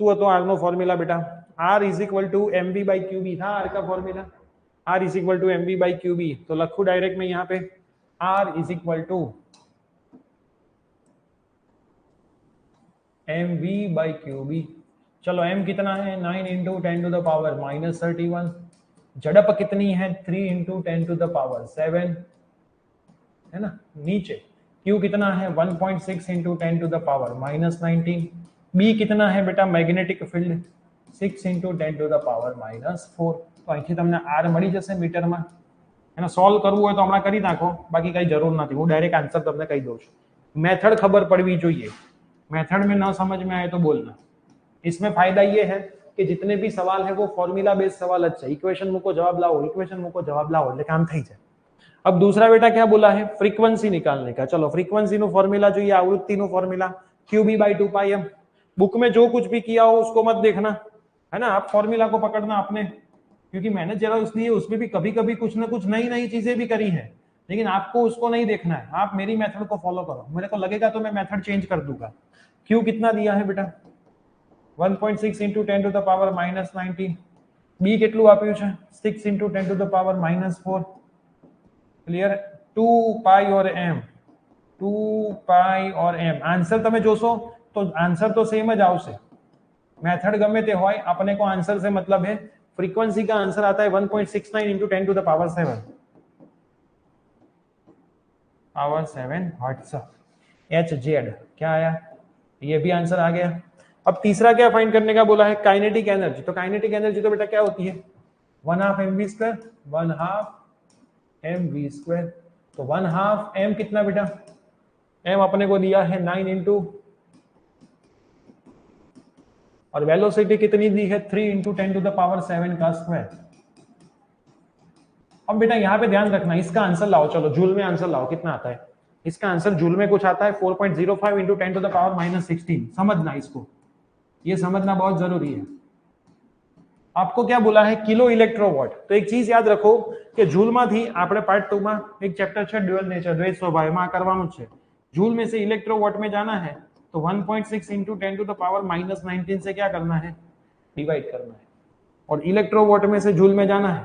શું હતો આર નો ફોર્મ્યુલા બેટા? R is equal to mv by q B था आर का formula. R is equal to mv by q B, तो लखू डायरेक्ट में यहाँ पे r is equal to mv by q B. चलो m कितना है? 9 × 10⁻31। झड़प कितनी है? 3 × 10⁻7, है ना? नीचे Q कितना है? 1.6 × 10⁻19। B कितना है बेटा? मैग्नेटिक फील्ड 6 × 10⁻⁻⁴ તો અહીંથી તમને r મળી જશે મીટરમાં. એને સોલ્વ કરવું હોય તો હમણાં કરી નાખો, બાકી કઈ જરૂર નથી, હું ડાયરેક્ટ આન્સર તમને કહી દઉં છું. मेथड खबर पड़वी चाहिए, मेथड में ना समझ में आए तो बोलना. इसमें फायदा ये है कि जितने भी सवाल है वो फॉर्मूला बेस्ड सवाल अच्छा, इक्वेशन मुको जवाब लाओ, इक्वेशन मुको जवाब लाओ એટલે કામ થઈ જાય. अब दूसरा बेटा क्या बोला है, फ्रीक्वेंसी निकालने का. चलो फ्रीक्वेंसी नो फॉर्मूला જોઈએ, आवृत्ति नो फॉर्मूला QB/2πm. बुक में जो कुछ भी किया हो उसको मत देखना, है ना, आप फॉर्मूला को पकड़ना अपने, क्योंकि मैंने जरा उसलिए उसमें भी कभी कभी कुछ ना कुछ नई नई चीजें भी करी है, लेकिन आपको उसको नहीं देखना है, आप मेरी मेथड को फॉलो करो. मेरे को लगेगा तो मैं मेथड चेंज कर दूंगा. क्यू कितना दिया है बेटा, 1.6 × 10⁻⁻19. बी કેટલું આપ્યું છે, 6 × 10⁻⁻4. ક્લિયર. 2π और m, 2π और m. આન્સર તમે જોશો તો આન્સર તો સેમ જ આવશે, मेथड गमे ते होय, अपने को आंसर से मतलब है. फ्रीक्वेंसी का आंसर आता है 1.69 × 10⁻7 हर्ट्ज. HZ क्या आया, ये भी आंसर आ गया. अब तीसरा क्या फाइंड करने का बोला है, काइनेटिक एनर्जी. तो काइनेटिक एनर्जी तो बेटा क्या होती है, 1/2 mv², 1/2 mv². तो 1/2 m कितना बेटा, m अपने को दिया है 9 × और वेलोसिटी कितनी दी है, 3 × 10⁻7 का स्क्वायर. अब बेटा यहाँ पे ध्यान रखना, इसका आंसर लाओ, चलो जूल में आंसर लाओ, कितना आता है इसका आंसर, जूल में कुछ आता है 4.05 × 10⁻16. समझना इसको, ये समझना बहुत जरूरी है. आपको क्या बोला है, किलो इलेक्ट्रोवॉट. तो एक चीज याद रखो कि जूल માંથી આપણે पार्ट 2 में एक चैप्टर છે ડ્યુઅલ નેચર, દ્વૈત સ્વભાવ, એમાં કરવાનું છે. जूल में से इलेक्ट्रोवॉट में जाना है तो 1.6 × 10⁻−19 से क्या करना है, डिवाइड करना है. और इलेक्ट्रोवॉट में से जूल में जाना है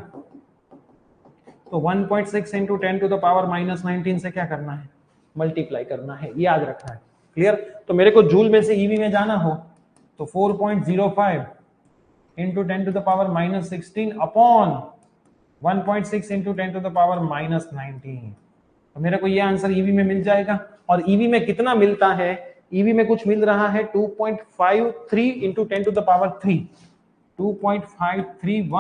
तो 1.6 × 10⁻−19 से क्या करना है, मल्टीप्लाई करना है. याद रखना है. क्लियर. तो मेरे को जूल में से ईवी में जाना हो तो 4.05 × 10⁻−16 अपॉन 1.6 × 10⁻−19. तो मेरे को ये आंसर ईवी में मिल जाएगा. और ईवी में कितना मिलता है, ईवी में कुछ मिल रहा है 2.53 × 10⁻3, 2.531 ×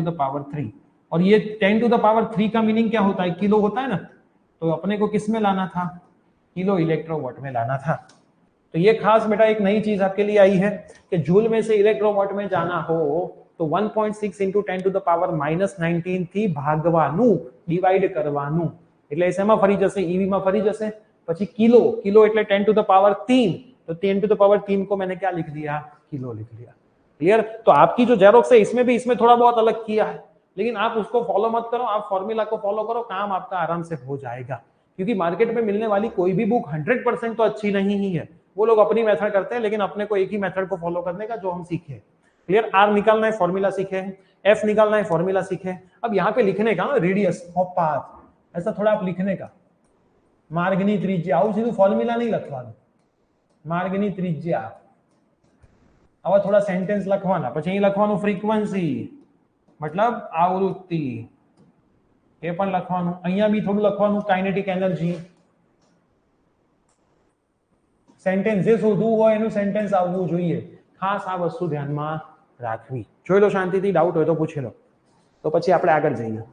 10⁻3. और ये 10⁻3 का मीनिंग क्या होता है, किलो होता है ना. तो अपने को किस में लाना था, किलो इलेक्ट्रोवॉट में लाना था. तो ये खास बेटा एक नई चीज आपके लिए आई है कि जूल में से इलेक्ट्रोवॉट में जाना हो तो 1.6 × 10⁻−19 થી ભાગવાનું, ડિવાઇડ કરવાનું. એટલે એમાં ફરી જશે, ईवी में फरी जैसे. પછી किलो, किलो એટલે 10⁻3, तो 10⁻3 को मैंने क्या लिख दिया, किलो लिख दिया. क्लियर. तो आपकी जो जेरोक्स है इसमें भी इसमें थोड़ा बहुत अलग किया है, लेकिन आप उसको फॉलो मत करो, आप फॉर्मूला को फॉलो करो, काम आपका आराम से हो जाएगा. क्योंकि मार्केट में मिलने वाली कोई भी बुक 100% तो अच्छी नहीं ही है. वो लोग अपनी मेथड करते हैं, लेकिन अपने को एक ही मेथड को फॉलो करने का जो हम सीखे. क्लियर. आर निकालना है, फॉर्मूला सीखे. एफ निकालना है, फॉर्मूला सीखे. अब यहाँ पे लिखने का रेडियस ऑफ पाथ, ऐसा थोड़ा आप लिखने का, માર્ગની ત્રિજ્યા, આવું સીધું ફોર્મ્યુલા નહીં લખવાનું, માર્ગની ત્રિજ્યા. આવા થોડા સેન્ટેન્સ લખવાના. પછી અહીં લખવાનું ફ્રીક્વન્સી મતલબ આવૃત્તિ, એ પણ લખવાનું. અહીંયા બી થોડું લખવાનું કાઇનેટિક એનર્જી. સેન્ટેન્સ જે શોધવું હોય એનું સેન્ટેન્સ આવવું જોઈએ. ખાસ આ વસ્તુ ધ્યાનમાં રાખવી. જોઈ લો શાંતિથી, ડાઉટ હોય તો પૂછી લો, તો પછી આપણે આગળ જઈએ.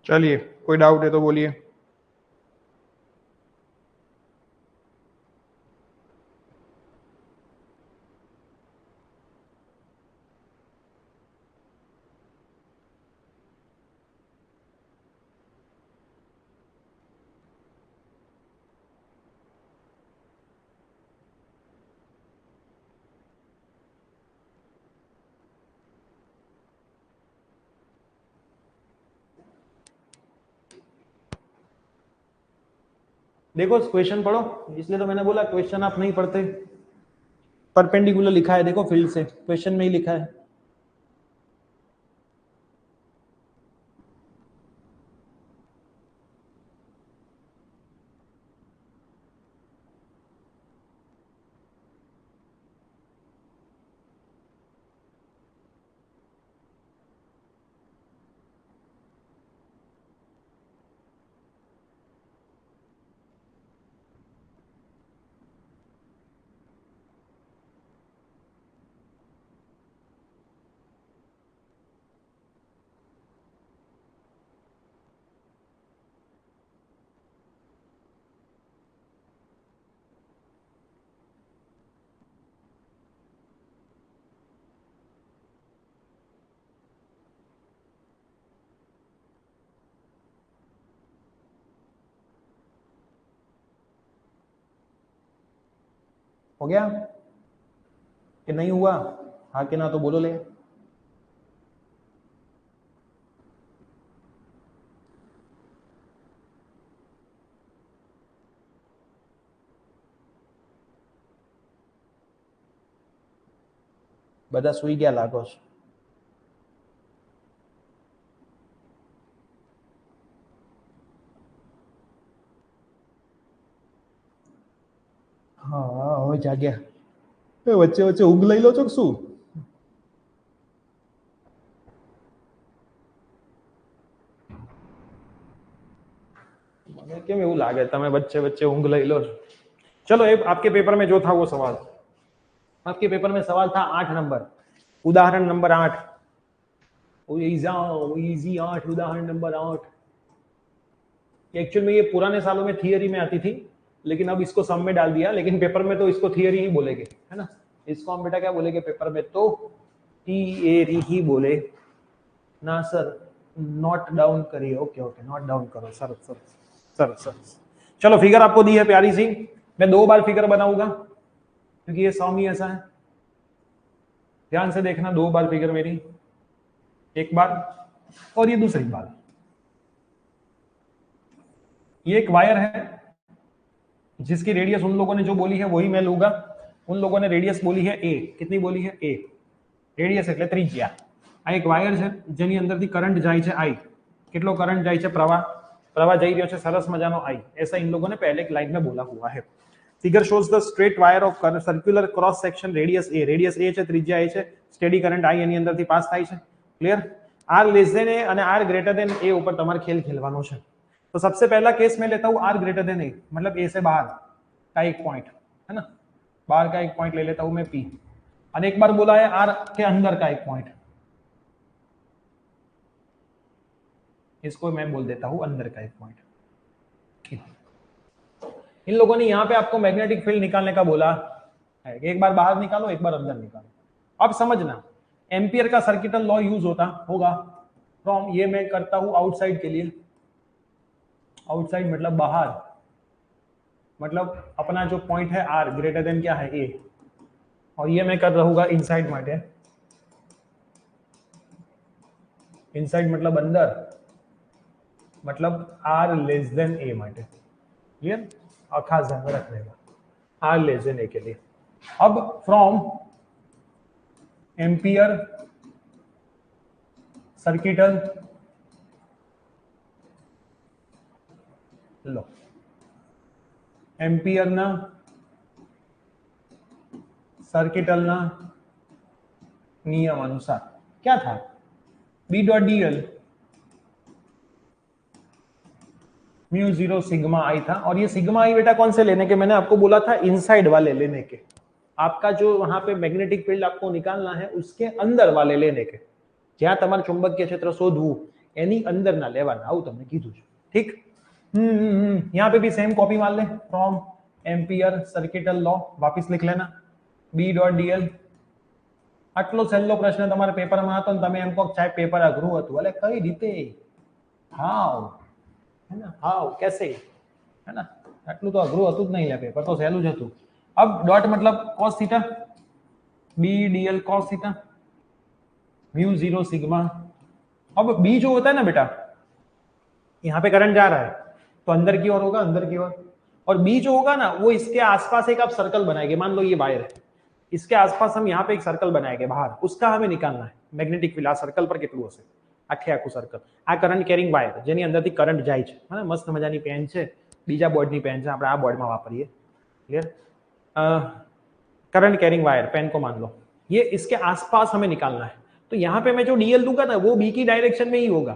चलिए, कोई डाउट है तो बोलिए। देखो क्वेश्चन पढ़ो, इसलिए तो मैंने बोला क्वेश्चन आप नहीं पढ़ते। परपेंडिकुलर लिखा है, देखो फील्ड से क्वेश्चन में ही लिखा है। हो गया कि नहीं हुआ? हाँ कि ना तो बोलो ले। બધા સુઈ ગયા લાગો છો। હા હવે જાગ્યા। વચ્ચે વચ્ચે ઊંઘ લઈ લો છો કે શું? મને કેમ એવું લાગે તમે વચ્ચે વચ્ચે ઊંઘ લઈ લો છો? चलो एक आपके पेपर में जो था वो सवाल, आपके पेपर में सवाल था 8 नंबर, उदाहरण नंबर 8, इजी 8, उदाहरण नंबर 8। एक्चुअल में ये पुराने सालों में थियरी में आती थी, लेकिन अब इसको सम में डाल दिया, लेकिन पेपर में तो इसको थियरी ही बोलेंगे, है ना। इसको हम बेटा क्या बोलेंगे पेपर में? तो थियरी ही बोले ना सर। नोट डाउन करिए। ओके ओके, नोट डाउन करो सर सर सर सर। चलो फिगर आपको दी है प्यारी सी, मैं 2 बार फिगर बनाऊंगा क्योंकि ये सम ही ऐसा है। ध्यान से देखना, 2 बार फिगर मेरी, एक बार और ये दूसरी बार। ये एक वायर है जिसकी रेडियस उन लोगों ने जो बोली है वही मैं लूंगा। उन लोगों ने रेडियस बोली है ए। कितनी बोली है? ए। रेडियस એટલે ત્રિજ્યા। આ એક વાયર છે જેની અંદરથી કરંટ જાય છે आई। કેટલો કરંટ જાય છે? પ્રવાહ। પ્રવાહ જઈ રહ્યો છે સરસ મજાનો आई। ऐसा इन लोगों ने पहले एक लाइन में बोला हुआ है। Figure shows the straight wire of circular cross section radius A. Radius A છે, ત્રિજ્યા એ છે, સ્ટેડી કરંટ आई એની અંદરથી પાસ થાય છે। ક્લિયર? आर लेस देन ए અને आर ग्रेटर देन ए ऊपर તમારે ખેલ ખેલવાનો છે। तो सबसे पहला केस मैं लेता हूं आर ग्रेटर देन ए, मतलब ए से बाहर का एक पॉइंट, है ना। बाहर का एक पॉइंट ले लेता हूं मैं पी, और एक बार बोला है आर के अंदर का एक पॉइंट, इसको मैं बोल देता हूं अंदर का एक पॉइंट। इन लोगों ने यहां पे आपको मैग्नेटिक फील्ड निकालने का बोला है, एक बार बाहर निकालो एक बार अंदर निकालो। अब समझना, एम्पियर का सर्किटल लॉ यूज होता होगा फ्रॉम, ये मैं करता हूं आउटसाइड के लिए। आउटसाइड मतलब बाहर, मतलब अपना जो पॉइंट है आर ग्रेटर देन क्या है? ए। और ये मैं कर रहूंगा इनसाइड माटे। इनसाइड मतलब अंदर, मतलब आर लेस देन ए माटे। क्लियर? और खास ध्यान में रखने का, आर लेस देन ए के लिए। अब from Ampere circuital law, Ampere ना सर्किटल ना नियम अनुसार क्या था? B dot DL mu 0 sigma I था। और ये सिग्मा आई बेटा कौन से लेने के? मैंने आपको बोला था इनसाइड वाले लेने के। आपका जो वहां पे मैग्नेटिक फील्ड आपको निकालना है उसके अंदर वाले लेने के, જ્યાં તમારે ચુંબકીય ક્ષેત્ર શોધવું એની અંદર ના લેવાના, આવું તમને કીધું છે, ઠીક। यहाँ पे भी सेम कॉपी मान ले, फ्रॉम एम्पियर सर्किटल लॉ वापिस लिख लेना, बी डॉट डीएल। આટલો સહેલો પ્રશ્ન તમારા પેપરમાં હતો ને તમે એમ કહો સાહેબ પેપર અઘરું હતું, એટલે કઈ રીતે, હાઉ, है ना, हाउ कैसे, है ना, આટલું તો અઘરું હતું જ નહીં લે, પેપર તો સહેલું જ હતું। अब डॉट मतलब cos theta, B DL cos theta, mu 0 sigma. अब बी जो होता है ना बेटा, यहाँ पे करंट जा रहा है तो अंदर की ओर होगा, अंदर की ओर, और बी जो होगा ना वो इसके आसपास एक आप सर्कल बनाएंगे, मान लो ये वायर है, इसके आसपास हम यहाँ पे एक सर्कल बनाएंगे बाहर, उसका हमें निकालना है मैग्नेटिक फील्ड, आ सर्कल पर કેટલું હશે, આખે આખું સર્કલ, આ કરંટ કેરિંગ વાયર જેની અંદરથી કરંટ જાય છે, હા મસ્ત મજાની પેન છે, બીજા બોર્ડની પેન છે, આપણે આ બોર્ડમાં વાપરીએ, clear. Current carrying wire pen को मान लो, ये इसके आसपास हमें निकालना है, तो यहाँ पे मैं जो डीएल दूंगा ना वो बी की डायरेक्शन में ही होगा,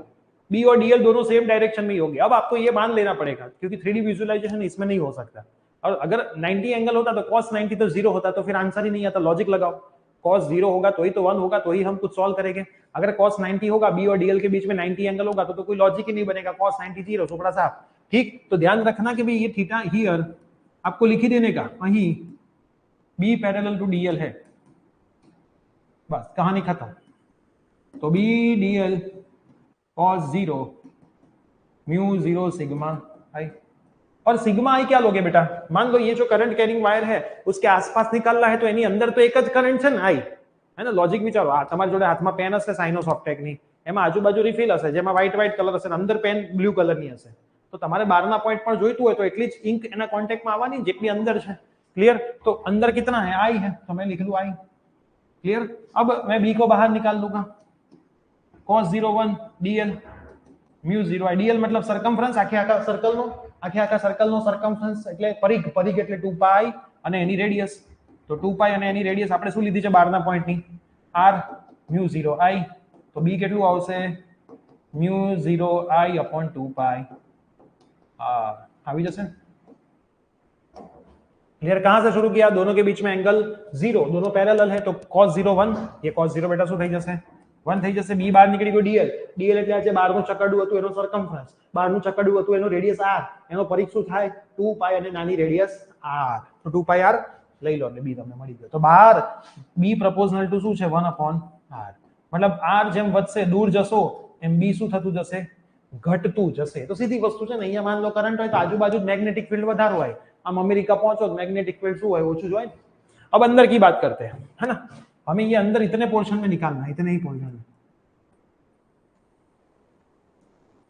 बी और डीएल दोनों सेम डायरेक्शन में ही होंगे। अब आपको ये मान लेना पड़ेगा क्योंकि 3D विजुअलाइजेशन इसमें नहीं हो सकता, और अगर 90 एंगल होता तो cos 90 तो 0 होता, तो फिर आंसर ही नहीं आता, लॉजिक लगाओ, cos 0 होगा तो ही तो 1 होगा, तो ही हम कुछ सॉल्व करेंगे। अगर cos 90 होगा, बी और डीएल के बीच में 90 एंगल होगा तो कोई लॉजिक ही नहीं बनेगा, cos 90 0 सुपड़ा साहब, ठीक। तो ध्यान रखना कि भाई ये थीटा हियर आपको लिख ही देने का, वहीं बी पैरेलल टू डीएल है, बस कहानी खत्म। तो B DL cos 0 mu 0 sigma I, और सिग्मा आई क्या लोगे बेटा, मान लो ये जो करंट कैरिंग वायर है उसके आसपास निकालना है, तो एनी अंदर तो एक ज करंट છે ને आई, है ना, लॉजिक विचारो, आ તમારી જોડે હાથમાં પેન હશે સાઇનોસોફ્ટેક ની, એમાં આજુબાજુ રિફિલ હશે જેમાં વ્હાઈટ વ્હાઈટ કલર હશે, અંદર પેન બ્લુ કલરની હશે, તો તમારે બહારના પોઈન્ટ પર જોઈતું હોય તો એટલી જ ઇંક એના કોન્ટેક્ટમાં આવવાની જેટલી અંદર છે, क्लियर। तो अंदर कितना है, आई है, तो मैं लिख लूं आई, क्लियर। अब मैं बी को बाहर निकाल लूंगा, cos 0 1 dl म्यू 0 आई, dl मतलब सर्कमफ्रंस, आखे आखा सर्कल નો सर्कमफ्रंस એટલે પરિઘ, પરિઘ એટલે 2 પાઈ અને એની રેડિયસ, તો 2 પાઈ અને એની રેડિયસ આપણે શું લીધી છે બહારના પોઈન્ટની, r म्यू 0 आई, તો b કેટલું આવશે, म्यू 0 आई अपॉन 2 पाई આવી જશે, क्लियर। कहां से शुरू किया, दोनों के बीच में एंगल 0, दोनों पैरेलल है, तो cos 0 1, ये cos 0 बेटा શું થઈ જશે 1 થઈ જશે, b બહાર નીકળી ગયો dl, dl એટલે આ જે બહારનું ચકડું હતું એનો સરકમફરન્સ, બહારનું ચકડું હતું એનો રેડિયસ r, એનો પરિઘ શું થાય 2 પાઈ અને નાની રેડિયસ r, તો 2 પાઈ r લઈ લો એટલે b તમને મળી ગયો, તો બહાર b પ્રોપોર્શનલ ટુ શું છે 1/r, મતલબ r જેમ વધશે દૂર જશો એમ b શું થતું જશે, ઘટતું જશે। તો સીધી વસ્તુ છે ને, અહીંયા માન લો કરંટ હોય તો આજુબાજુ મેગ્નેટિક फील्ड વધારો હોય, हम अमेरिका पहुंचो तो मैग्नेटिक फील्ड શું હોય ઓછું જ હોય। अब अंदर की बात करते हैं, है ना, हमें ये अंदर इतने पोर्शन में निकालना है, इतने ही पोर्शन में,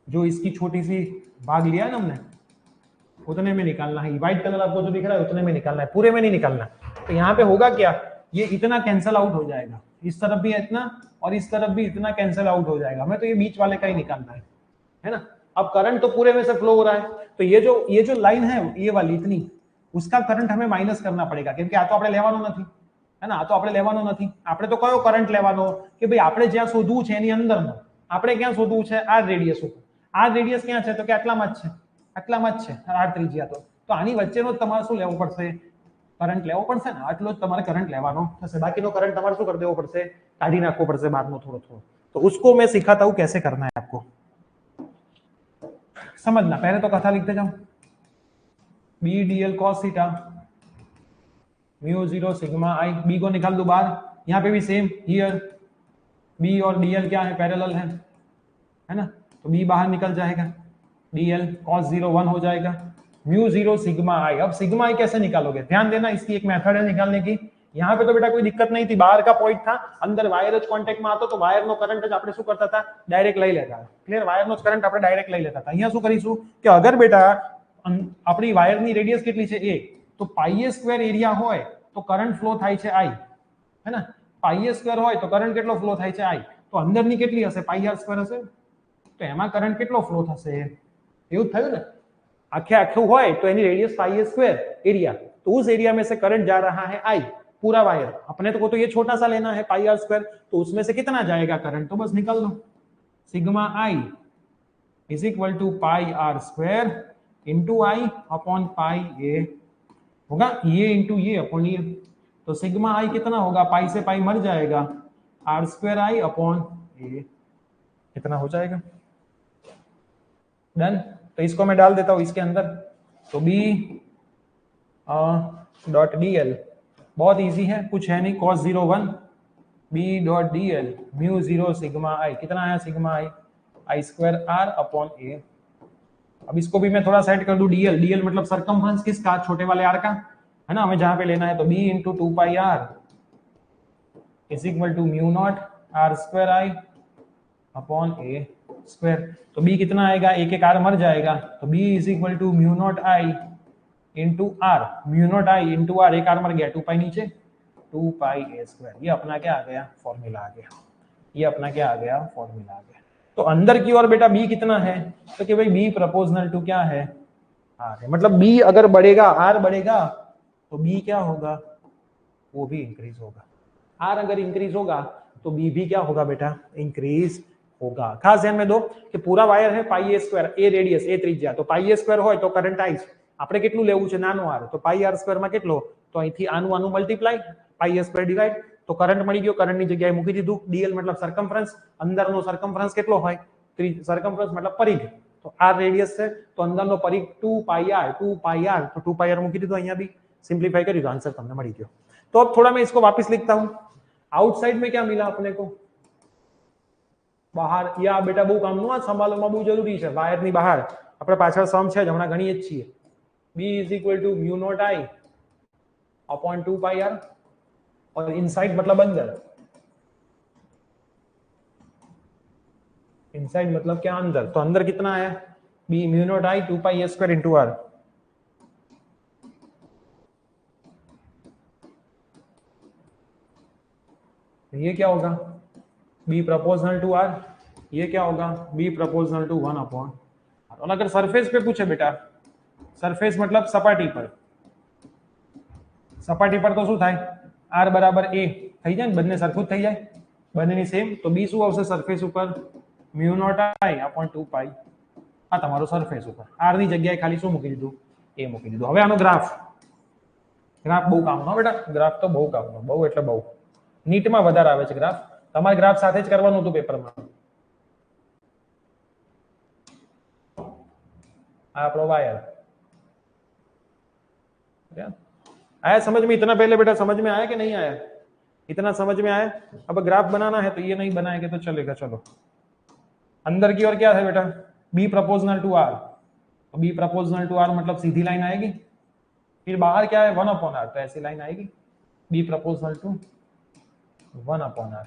जो इसकी छोटी सी भाग लिया है ना हमने उतने में निकालना है, व्हाइट कलर आपको जो दिख रहा है उतने में निकालना है, पूरे में नहीं निकालना। तो यहाँ पे होगा क्या, ये इतना कैंसिल आउट हो जाएगा, इस तरफ भी इतना और इस तरफ भी इतना कैंसिल आउट हो जाएगा, हमें तो ये बीच वाले का ही निकालना है ना। अब करंट तो पूरे में से फ्लो हो रहा है, तो ये जो लाइन है ये वाली इतनी, उसका करंट हमें माइनस करना पड़ेगा, क्योंकि आ तो આપણે લેવાનો નથી, है ना, आ तो આપણે લેવાનો નથી, આપણે તો કયો કરંટ લેવાનો કે ભાઈ આપણે જ્યાં શોધવું છે એની અંદરનો, આપણે ક્યાં શોધવું છે આ રેડિયસ ઉપર, આ રેડિયસ ક્યાં છે તો કે આટલામાં જ છે, આટલામાં જ છે r ત્રિજ્યા, તો આની વચ્ચેનો જ તમારે શું લેવું પડશે, કરંટ લેવો પડશે ને, આટલો જ તમારે કરંટ લેવાનો થશે, બાકીનો કરંટ તમારે શું કરી દેવો પડશે, કાઢી નાખવો પડશે બહારનો થોડો થોડો। तो उसको मैं सिखाता हूँ कैसे करना है आपको, समझना। पहले तो कथा लिखते जाओ, B DL cos theta mu 0 sigma I, B को निकाल दो बाहर, यहाँ पे भी सेम, हियर बी और डीएल क्या है, पैरेलल है ना, तो बी बाहर निकल जाएगा, डीएल cos 0 1 हो जाएगा, म्यू 0 सिग्मा आई। अब सिग्मा आई कैसे निकालोगे, ध्यान देना, इसकी एक मेथड है निकालने की। यहाँ पे तो बेटा कोई दिक्कत नहीं थी, बाहर का पॉइंट था, अंदर वायर ज कॉन्टेक्ट में आता तो वायर नो करंट ज આપણે શું કરતા હતા, ડાયરેક્ટ લઈ લેતા, ક્લિયર, વાયર નો કરંટ આપણે ડાયરેક્ટ લઈ લેતા હતા। અહીંયા શું કરીશું કે અગર બેટા આપણી વાયર ની રેડિયસ કેટલી છે a, તો પાઈ a સ્ક્વેર એરિયા હોય તો કરંટ ફ્લો થાય છે i, है ना, પાઈ a સ્ક્વેર હોય તો કરંટ કેટલો ફ્લો થાય છે i, તો અંદરની કેટલી હશે, પાઈ r સ્ક્વેર હશે, તો એમાં કરંટ કેટલો ફ્લો થશે, એવું થયું ને, આખે આખું હોય તો એની radius pi a square area, तो उस एरिया में से करंट जा रहा है आई, पूरा वायर, अपने तो ये छोटा सा लेना है पाई आर स्क्वायर, तो उसमें से कितना जाएगा करंट, तो बस निकाल लो, sigma I is equal to pi R square into I upon pi A, होगा ये इंटू ये अपॉन ये, तो सिग्मा आई कितना होगा, पाई से पाई मर जाएगा, आर स्क्वायर आई अपॉन ए, कितना हो जाएगा, डन। तो इसको मैं डाल देता हूं इसके अंदर, तो b डॉट dl बहुत इजी है, कुछ है नहीं, cos 0 1 b dot dl mu 0 sigma i, कितना आया sigma i, I square r upon a। अब इसको भी मैं थोड़ा सेट कर दूं, dl dl मतलब सरकमफ्रेंस किसका, छोटे वाले r का, है ना, हमें जहां पे लेना है, तो b into 2 pi r is equal to mu naught r square i upon a square. तो b कितना आएगा, एक एक r मर जाएगा, तो b is equal to mu naught i into r, mu naught i into r, एक r मर गया, 2 पाई नीचे, 2 पाई a स्क्वायर। ये अपना क्या आ गया, फॉर्मूला आ गया, ये अपना क्या आ गया, फॉर्मूला आ गया। तो अंदर की ओर बेटा b कितना है, तो कि भाई b प्रोपोर्शनल टू क्या है, r है, मतलब b अगर बढ़ेगा, r बढ़ेगा, तो b क्या होगा, वो भी इंक्रीज होगा। r अगर इंक्रीज होगा तो b भी क्या होगा बेटा, इंक्रीज होगा। खास ध्यान में दो कि पूरा वायर है પાઈ a square, a radius, a ત્રિજ્યા, તો પાઈ a સ્ક્વેર હોય તો કરંટ i છે, આપણે કેટલું લેવું છે, નાનો r, તો પાઈ r સ્ક્વેર માં કેટલો, તો અહીંથી આનું multiply, pi a square divide, તો કરંટ મળી ગયો, કરંટની જગ્યાએ મૂકી દીધું, dl मतलब સરકમફરન્સ, અંદરનો સરકમફરન્સ કેટલો હોય, સરકમફરન્સ मतलब પરિઘ, તો r રેડિયસ છે, તો અંદરનો પરિઘ 2 પાઈ r, તો 2 પાઈ r મૂકી દીધું, અહીંયા भी सिंपलीफाई करी तो आंसर તમને મળી ગયો। तो अब थोड़ा मैं इसको वापस लिखता हूं, आउटसाइड में क्या मिला अपने को, બહાર, યા બેટા બહુ કામનું, આ સંભાળવામાં બહુ જરૂરી છે, વાયરની બહાર આપણે પાછળ સમ છે જ, હમણાં ગણીએ જ છીએ, b is equal to mu naught i upon 2 pi r, और इनसाइड मतलब अंदर, इनसाइड मतलब क्या, अंदर, तो अंदर कितना आया, b mu naught i 2 pi a square into r, ये क्या होगा, b प्रोपोर्शनल टू r, ये क्या होगा, b proportional to 1 upon r। और अगर सरफेस पे पूछे बेटा, सरफेस मतलब सपाटी पर, सपाटी पर तो શું થાય, r બરાબર a થઈ જાય ને, બંને સરખું થઈ જાય, બંનેની સેમ, તો b શું આવશે, સરફેસ ઉપર म्यू नॉट i अपॉन 2 પાઈ, આ તમારો સરફેસ ઉપર, r ની જગ્યાએ ખાલી શું મૂકી દીધું, a મૂકી દીધું। હવે આનો ગ્રાફ, ગ્રાફ બહુ કામનો બેટા, ગ્રાફ તો બહુ કામનો, બહુ એટલે બહુ, નીટમાં વધારે આવે છે ગ્રાફ, તમારે ગ્રાફ સાથે જ કરવાનું હતું પેપરમાં। आपका वायर आया समझ में, इतना पहले बेटा समझ में आया कि नहीं आया, इतना समझ में आया। अब ग्राफ बनाना है तो ये नहीं बनाएंगे तो चलेगा। चलो अंदर की ओर क्या है बेटा, b प्रोपोर्शनल टू r, तो b प्रोपोर्शनल टू r मतलब सीधी लाइन आएगी, फिर बाहर क्या है 1 अपॉन r, तो ऐसी लाइन आएगी b proportional to 1 upon r।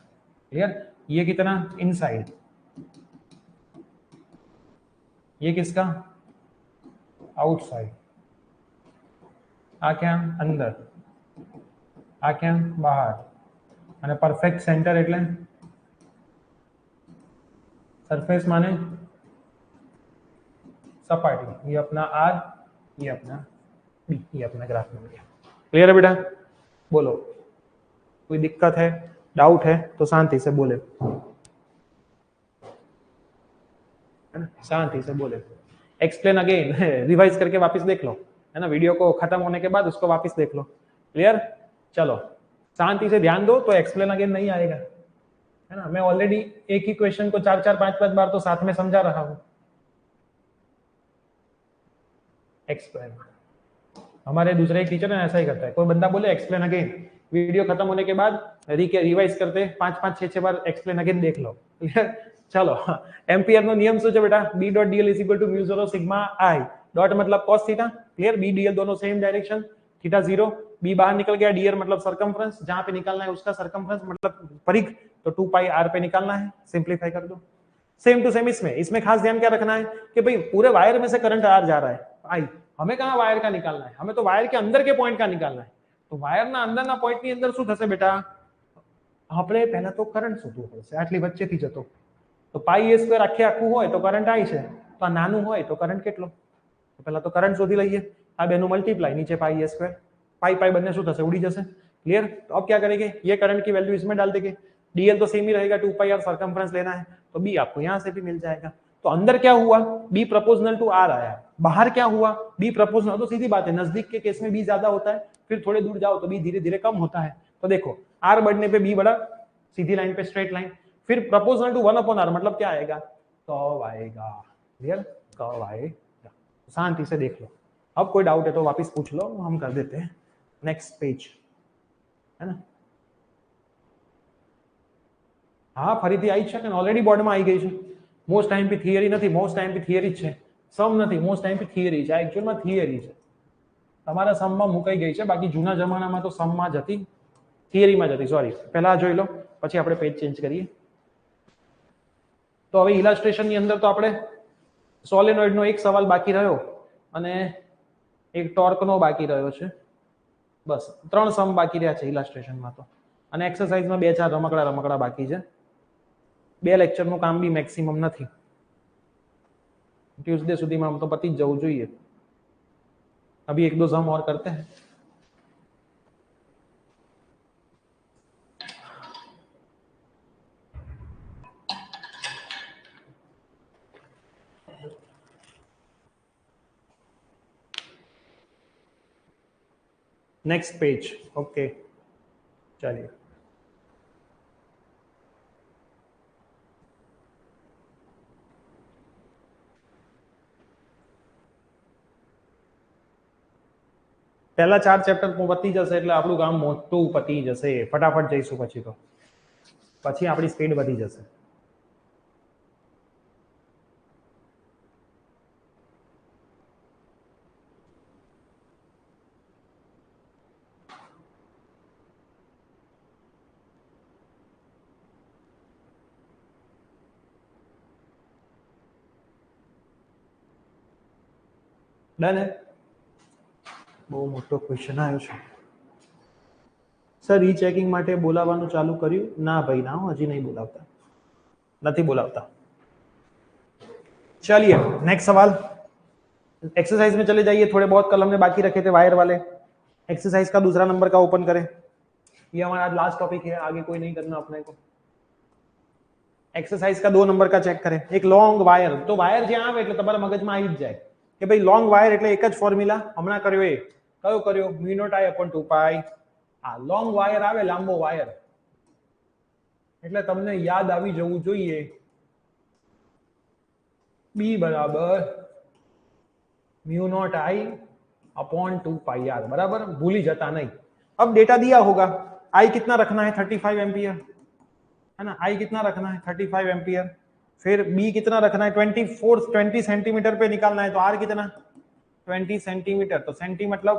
Clear, ये कितना, इनसाइड, ये किसका, आउटसाइड, आ क्या अंदर, आ क्या बाहर, અને પરફેક્ટ સેન્ટર એટલે सरफेस माने सपाटी, ये अपना r, ये अपना b, ये अपना ग्राफ बन गया। क्लियर है बेटा, बोलो कोई दिक्कत है, डाउट है तो शांति से बोले, शांति से बोले, एक्सप्लेन अगेन, रिवाइज करके वापस देख लो, है ना, वीडियो को खत्म होने के बाद उसको वापस देख लो। क्लियर, चलो शांति से ध्यान दो तो एक्सप्लेन अगेन नहीं आएगा, है ना। मैं ऑलरेडी एक ही क्वेश्चन को 4-4 5-5 बार तो साथ में समझा रहा हूं। एक्सप्लेन, हमारे दूसरे एक टीचर ने ऐसा ही करता है, कोई बंदा बोले एक्सप्लेन अगेन, वीडियो खत्म होने के बाद रिवाइज करते 5-5 6-6 बार एक्सप्लेन अगेन देख लो। चलो एम्पियर नो नियम શું છે બેટા, b dot dl is equal to mu 0 sigma i, dot मतलब cos theta. Clear, b dl दोनों सेम डायरेक्शन, थीटा 0, b बाहर निकल गया, dr मतलब सरकमफ्रेंस, जहां पे निकालना है उसका सरकमफ्रेंस मतलब परिघ, तो 2 पाई r पे निकालना है, सिंपलीफाई कर दो। सेम टू सेम इसमें खास ध्यान क्या रखना है कि भाई पूरे वायर में से करंट r जा रहा है, आई, हमें कहां वायर का निकालना है, हमें तो वायर के अंदर के पॉइंट का निकालना है। तो वायर ना अंदर ना पॉइंट ની અંદર શું થશે બેટા, આપણે પહેલા તો કરંટ શોધવું પડશે, આટલી વચ્ચેથી જતો, તો પાઈ a સ્ક્વેર આખે આખું હોય તો કરંટ i છે, તો આ નાનું હોય તો કરંટ કેટલો, તો પહેલા તો કરંટ શોધી લઈએ, આ બેનું મલ્ટીપ્લાય, नीचे पाई a स्क्वायर, पाई पाई बनने શું થશે, ઉડી જશે। क्लियर, तो अब क्या करेंगे, ये करंट की वैल्यू इसमें डाल देंगे, dl तो सेम ही रहेगा, 2 पाई r सर्कमफ्रेंस लेना है, तो b आपको यहां से भी मिल जाएगा। तो अंदर क्या हुआ, b प्रोपोर्शनल टू r आया, बाहर क्या हुआ, b प्रोपोर्शनल, तो सीधी बात है, नजदीक के केस में b ज्यादा होता है, फिर थोड़े दूर जाओ तो b धीरे धीरे कम होता है। तो देखो r बढ़ने पे b बढ़ा, सीधी लाइन पे स्ट्रेट लाइन, फिर प्रोपोर्शनल टू 1 अपॉन r मतलब क्या आएगा, तो आएगा। क्लियर, कब आएगा, शांति से देख लो। अब कोई डाउट है तो वापस पूछ लो, हम कर देते हैं नेक्स्ट पेज, है ना। हाँ फरीથી आई છે કે ઓલરેડી બોર્ડમાં આવી ગઈ છે। મોસ્ટ ટાઈમ પી થિયરી નથી, મોસ્ટ ટાઈમ પી થિયરી જ છે, સમ નથી, મોસ્ટ ટાઈમ પી થિયરી છે। આ એક્ચ્યુઅલમાં થિયરી છે, તમારા સમમાં મુકાઈ ગઈ છે, બાકી જૂના જમાનામાં તો સમમાં જ હતી, થિયરીમાં જ હતી, સોરી। પહેલા જોઈ લો પછી આપણે પેજ ચેન્જ કરીએ। તો હવે ઇલાસ્ટ્રેશનની અંદર તો આપણે સોલેનોઇડનો એક સવાલ બાકી રહ્યો અને એક ટોર્કનો બાકી રહ્યો છે, બસ 3 સમ બાકી રહ્યા છે ઇલાસ્ટ્રેશનમાં તો, અને એક્સરસાઇઝમાં 2-4 રમકડા બાકી છે। 2 લેક્ચરનું કામ બી મેક્સિમમ નથી, ट्यूसडे સુધીમાં આમ તો પતી જ જવું જોઈએ। अभी 1-2 सम और करते हैं। नेक्स्ट पेज, ओके चलिए। पहला 4 चैप्टर पती जશે એટલે આપણું કામ મોટું પતી જશે, ફટાફટ જઈશું પછી તો, પછી આપણી સ્પીડ વધી જશે। डन है। બહુ મોટો ક્વેશ્ચન આવ્યો છે સર, રીચેકિંગ માટે બોલાવવાનું ચાલુ કર્યું? ના ભાઈ ના, હજી નહીં બોલાવતા, નથી બોલાવता। चलिए नेक्स्ट सवाल, एक्सरसाइज में चले जाइए। थोड़े बहुत कल हमने बाकी रखे थे वायर वाले, एक्सरसाइज का दूसरा नंबर का ओपन करें। ये हमारा आज लास्ट टॉपिक है, आगे कोई नहीं करना अपने को। एक्सरसाइज का 2 नंबर का चेक करें। एक लॉन्ग वायर, तो वायर ज्યાં આવે એટલે તમારા મગજમાં આવી જ જાય કે ભાઈ લોંગ વાયર એટલે એક જ ફોર્મ્યુલા હમણાં કર્યો, એ કયો કર્યો? મ્યુ નોટ આઈ અપોન 2 પાઈ। આ લોંગ વાયર આવે, લાંબો વાયર, એટલે તમને યાદ આવી જવું જોઈએ B बराबर mu not I upon 2 pi R, बराबर, भूली जाता नहीं। अब डेटा दिया होगा, आई कितना रखना है 35 एम्पियर, है ना, आई कितना रखना है 35 एम्पियर, फिर बी कितना रखना है 20 सेंटीमीटर पे निकालना है, तो आर कितना 20 सेंटीमीटर, तो सेंटी मतलब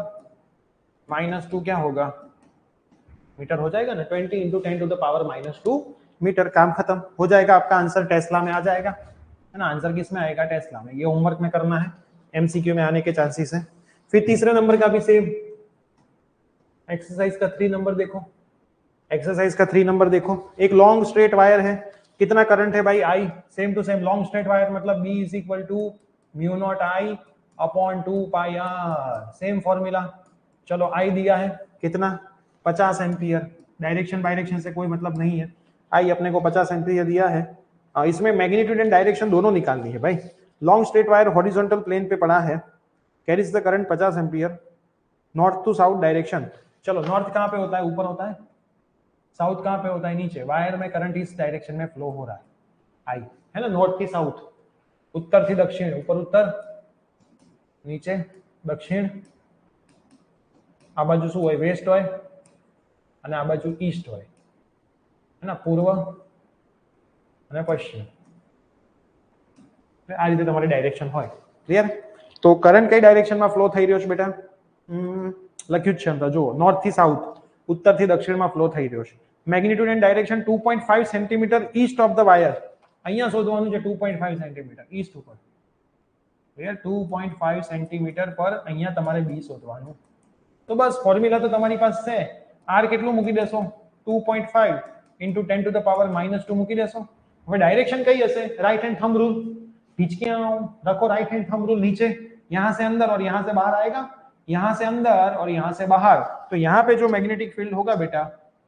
-2 क्या होगा, मीटर हो जाएगा ना, 20 × 10⁻⁻2 मीटर, काम खत्म हो जाएगा। आपका आंसर टेस्ला में आ जाएगा, है ना। आंसर किस में आएगा? टेस्ला में। ये होमवर्क में करना है, एमसीक्यू में आने के चांसेस है। फिर तीसरे नंबर का भी सेम, एक्सरसाइज का 3 नंबर देखो, एक्सरसाइज का 3 नंबर देखो। एक लॉन्ग स्ट्रेट वायर है, कितना करंट है भाई? I. Same to same, long straight wire मतलब B = mu not I upon 2 pi R, same formula. चलो आई दिया है कितना 50 एम्पियर, डायरेक्शन डायरेक्शन से कोई मतलब नहीं है, आई अपने को 50 एम्पियर दिया है। इसमें मैग्नीट्यूड एंड डायरेक्शन दोनों निकालनी है भाई। Long straight wire horizontal plane पे पड़ा है, carries the current 50 ampere, north to south direction. चलो नॉर्थ कहाँ पे होता है? ऊपर होता है। साउथ कहाँ पे होता है? नीचे। वायर में करंट इस डायरेक्शन में फ्लो हो रहा है, आई, है ना, नॉर्थ की साउथ, उत्तर थी दक्षिण, ऊपर उत्तर, नीचे दक्षिण, आ बाजू શું હોય? વેસ્ટ હોય, અને આ બાજુ ઈસ્ટ હોય, है ना, પૂર્વ અને પશ્ચિમ। આ રીતે તમારી ડાયરેક્શન હોય, ક્લિયર? તો કરંટ કઈ ડાયરેક્શનમાં ફ્લો થઈ રહ્યો છે બેટા? લખ્યું જ છે અંદર, જુઓ, નોર્થ થી સાઉથ, ઉત્તર થી દક્ષિણમાં ફ્લો થઈ રહ્યો છે। Magnitude and direction 2.5 centimetre East of the wire, અહીંયા શોધવાનું છે 2.5 સેન્ટીમીટર ઈસ્ટ ઉપર, ક્લિયર? 2.5 સેન્ટીમીટર પર અહીંયા તમારે બી શોધવાનું। તો બસ ફોર્મ્યુલા તો તમારી પાસે છે, આર કેટલું મૂકી દેશો? 2.5 × 10⁻⁻2 મૂકી દેશો। હવે डायरेक्शन कई हसे? राइट हैंड थंब रूल, हिचकियां रखो, राइट हैंड थंब रूल नीचे, यहां से अंदर और यहां से बाहर आएगा, यहां से अंदर और यहां से बाहर, तो यहां पे जो मैग्नेटिक फील्ड होगा बेटा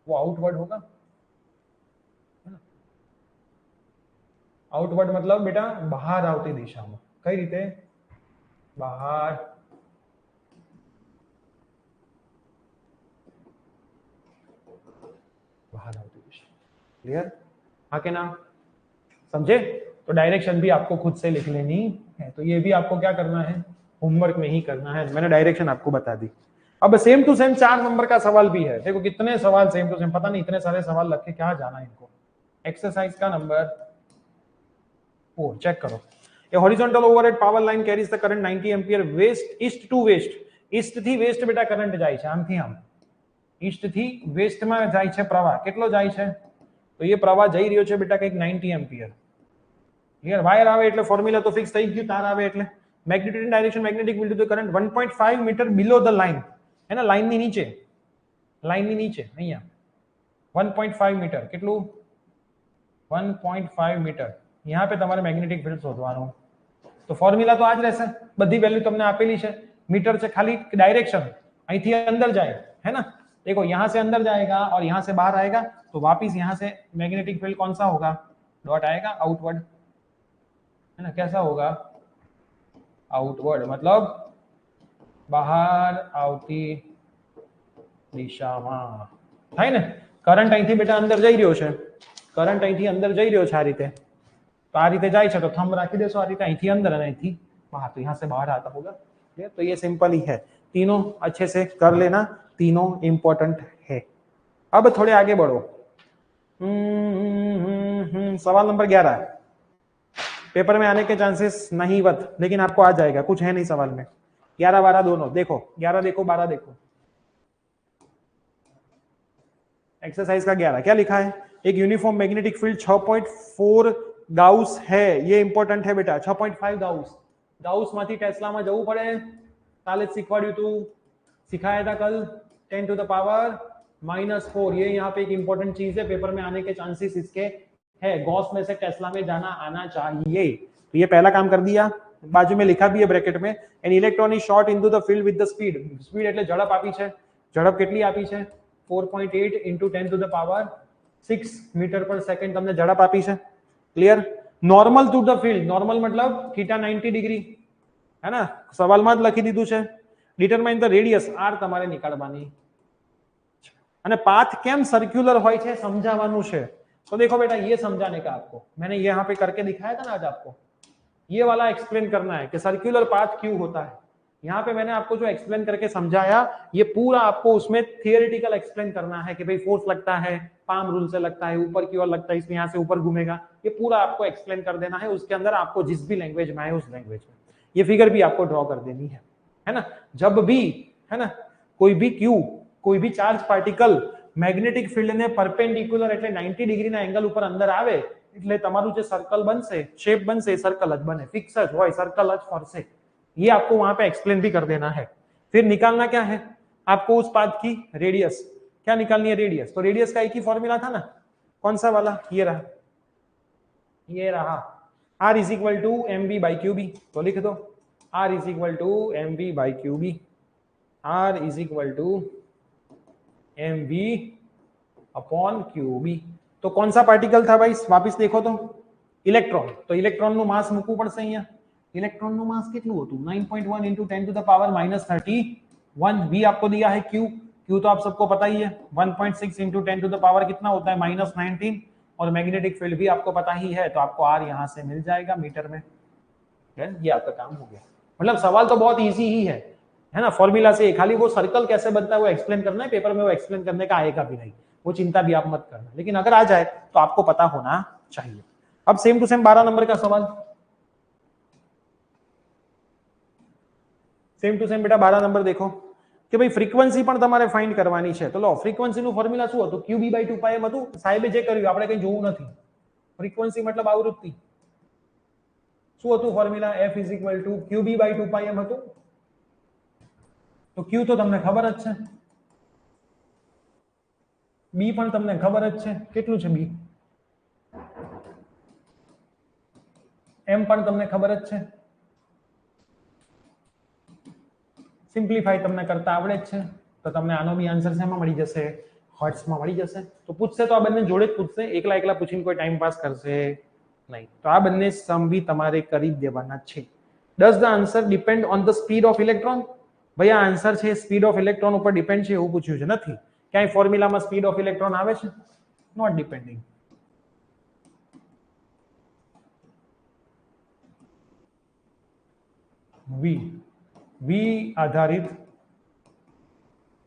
वो आउटवर्ड होगा, है ना। आउटवर्ड मतलब बेटा बाहर आवती दिशा में। कई रीते? बाहर, बाहर आवती दिशा, क्लियर? हाँ के ना? समझे? तो तो डायरेक्शन भी आपको खुद से लिख लेनी है। तो ये भी आपको क्या करना है, होमवर्क में ही करना है। मैंने डायरेक्शन आपको बता दी। अब सेम टू सेम 4 नंबर का सवाल भी है। देखो कितने सवाल सेम टू सेम, पता नहीं इतने सारे सवाल रख के क्या जाना इनको। एक्सरसाइज का नंबर 4 चेक करो। A horizontal overhead power line carries the current 90 ampere west east to west. east થી west બેટા કરંટ જાય છે, આમથી આમ east થી west માં જાય છે પ્રવાહ. કેટલો જાય છે? તો એ પ્રવાહ જઈ રહ્યો છે બેટા કંઈક 90 એમ્પિયર. ક્લિયર? વાયર આવે એટલે ફોર્મ્યુલા તો ફિક્સ થઈ ગયું, તાર આવે એટલે magnetic direction magnetic will to the current 1.5 metre below the line, है ना, લાઇન ની નીચે, લાઇન ની નીચે અહીંયા 1.5 મીટર, કેટલું 1.5 મીટર. यहाँ पे તમારે મેગ્નેટિક ફિલ્ડ શોધવાનું. तो फॉर्मूला तो आज रहता है, बड़ी वैल्यू तुमने आपेली है, मीटर से खाली डायरेक्शन અહીંથી अंदर जाए, है ना। देखो यहां से अंदर जाएगा और यहां से बाहर आएगा, तो वापिस यहां से मैग्नेटिक फील्ड कौन सा होगा, डॉट आएगा आउटवर्ड, है ना। कैसा होगा, आउटवर्ड, मतलब બહાર આવતી દિશામાં થાય ને। કરંટ અહીંથી બેટા અંદર જઈ રહ્યો છે, કરંટ અહીંથી અંદર જઈ રહ્યો છે આ રીતે, तो आ रीते जाए तो थंब राखी देसो आ रीते અહીંથી અંદર અને અહીંથી બહાર, तो यहाँ से बाहर आता होगा। तो ये सिंपल ही है, तीनों अच्छे से कर लेना, तीनों इंपॉर्टेंट है। अब थोड़े आगे बढ़ो। सवाल नंबर 11 पेपर में आने के चांसेस नहीं बत, लेकिन आपको आ जाएगा, कुछ है नहीं सवाल में। 11 12 दोनों देखो, 11 देखो 12 देखो। एक्सरसाइज का 11 क्या लिखा है, एक यूनिफॉर्म मैग्नेटिक फील्ड 6.4 गाउस है, ये इंपॉर्टेंट है बेटा। 6.5 गाउस, गाउस माथी टेस्ला में जવું પડે, કાલે શીખવાડ્યું તું, सिखाया था कल, 10 टू द पावर -4। ये यहाँ पे एक इंपॉर्टेंट चीज है, पेपर में आने के चांसेस इसके है। गॉस में से टेस्ला में जाना आना चाहिए। तो ये पहला काम कर दिया, बाजू में लिखा भी है ब्रैकेट में, an electron is shot into the field with the speed. Speed એટલે ઝડપ આપી છે, ઝડપ કેટલી આપી છે 4.8 × 10 to the power 6 metre per second તમને ઝડપ આપી છે। Clear. Normal to the field, normal मतलब थीटा 90 डिग्री, है ना, सवाल में ज लखी दीधुं छे। डिटरमाइन द रेडियस, आर તમારે નીકાળવાની અને पाथ केम सर्क्युलर होय छे समझावानुं छे। तो देखो बेटा ये समझाने का आपको मैंने यहाँ पे करके दिखाया था ना आज, आपको ये वाला एक्सप्लेन करना है कि सर्क्युलर पाथ क्यों होता है। यहाँ पे मैंने आपको जो एक्सप्लेन करके समझाया, ये पूरा आपको उसमें थियोरेटिकल एक्सप्लेन करना है कि भाई फोर्स लगता है, पाम रूल से लगता है, ऊपर की ओर लगता है, इसमें यहाँ से ऊपर घूमेगा, ये पूरा आपको एक्सप्लेन कर देना है। उसके अंदर आपको जिस भी लैंग्वेज में आए उस लैंग्वेज में ये फिगर भी आपको ड्रॉ कर देनी है ना। जब भी, है ना, कोई भी क्यू, कोई भी चार्ज पार्टिकल मैग्नेटिक फील्ड ने परपेंडिकुलर એટલે 90 ડિગ્રીના એંગલ ઉપર અંદર આવે એટલે તમારું જે સર્કલ બનશે, શેપ बनसे, सर्कल ज बने, फिक्स ज होय, सर्कल ज फरसे। ये आपको वहां पे एक्सप्लेन भी कर देना है। फिर निकालना क्या है आपको, उस पाथ की रेडियस। क्या निकालनी है, रेडियस। तो रेडियस का एक ही फॉर्मूला था ना, कौन सा वाला, ये रहा, ये रहा, r is equal to mv/qb। तो लिख दो r is equal to mv/qb, r is equal to mv/qb। तो कौन सा पार्टिकल था भाई, वापिस देखो तो इलेक्ट्रॉन। तो इलेक्ट्रॉन નું માસ મૂકવું પડશે અહીંયા। इलेक्ट्रॉन નું માસ કેટલું હતું 9.1 × 10 टू द पावर -31। v आपको दिया है q, q तो आप सबको पता ही है 1.6 × 10 टू द पावर कितना होता है -19। और मैग्नेटिक फील्ड भी आपको पता ही है, तो आपको r यहां से मिल जाएगा मीटर में। ये आपका काम हो गया। मतलब सवाल तो बहुत इजी ही है ना, फॉर्मूला से। खाली वो सर्कल कैसे बनता है वो एक्सप्लेन करना है, पेपर में वो एक्सप्लेन करने का आएगा भी नहीं, वो चिंता भी आप मत करना, लेकिन अगर आ जाए तो आपको पता होना चाहिए। अब सेम टू सेम 12 नंबर का सवाल, सेम टू सेम बेटा 12 नंबर देखो कि भाई फ्रीक्वेंसी पण તમારે फाइंड કરવાની છે। તો લો ફ્રીક્વન્સી નું ફોર્મ્યુલા શું હતું, qb/2πm હતું। સાહેબે જે કર્યું આપણે કઈ જોવું નથી। ફ્રીક્વન્સી मतलब આવૃત્તિ, શું હતું ફોર્મ્યુલા, f = qb/2πm હતું। तो q तो તમને ખબર જ છે, b પણ તમને ખબર જ છે, કેટલું છે b, m પણ તમને ખબર જ છે, સિમ્પ્લિફાઈ તમને કરતા આવડે જ છે। તો તમને આનો બી આન્સર શેમાં મળી જશે, હર્ટ્ઝમાં મળી જશે। તો પૂછશે તો આ બંને જોડે જ પૂછશે, એકલા એકલા પૂછીને કોઈ ટાઈમ પાસ કરશે નહીં। તો આ બંને સમ બી તમારે કરી દેવાના છે। Does the answer depend on the speed of electron. ભાઈ આ આન્સર છે સ્પીડ ઓફ ઇલેક્ટ્રોન ઉપર ડિપેન્ડ છે એવું પૂછ્યું છે, નથી ક્યાંય ફોર્મ્યુલામાં સ્પીડ ઓફ ઇલેક્ટ્રોન આવે છે, નોટ ડિપેન્ડિંગ। વી વી આધારિત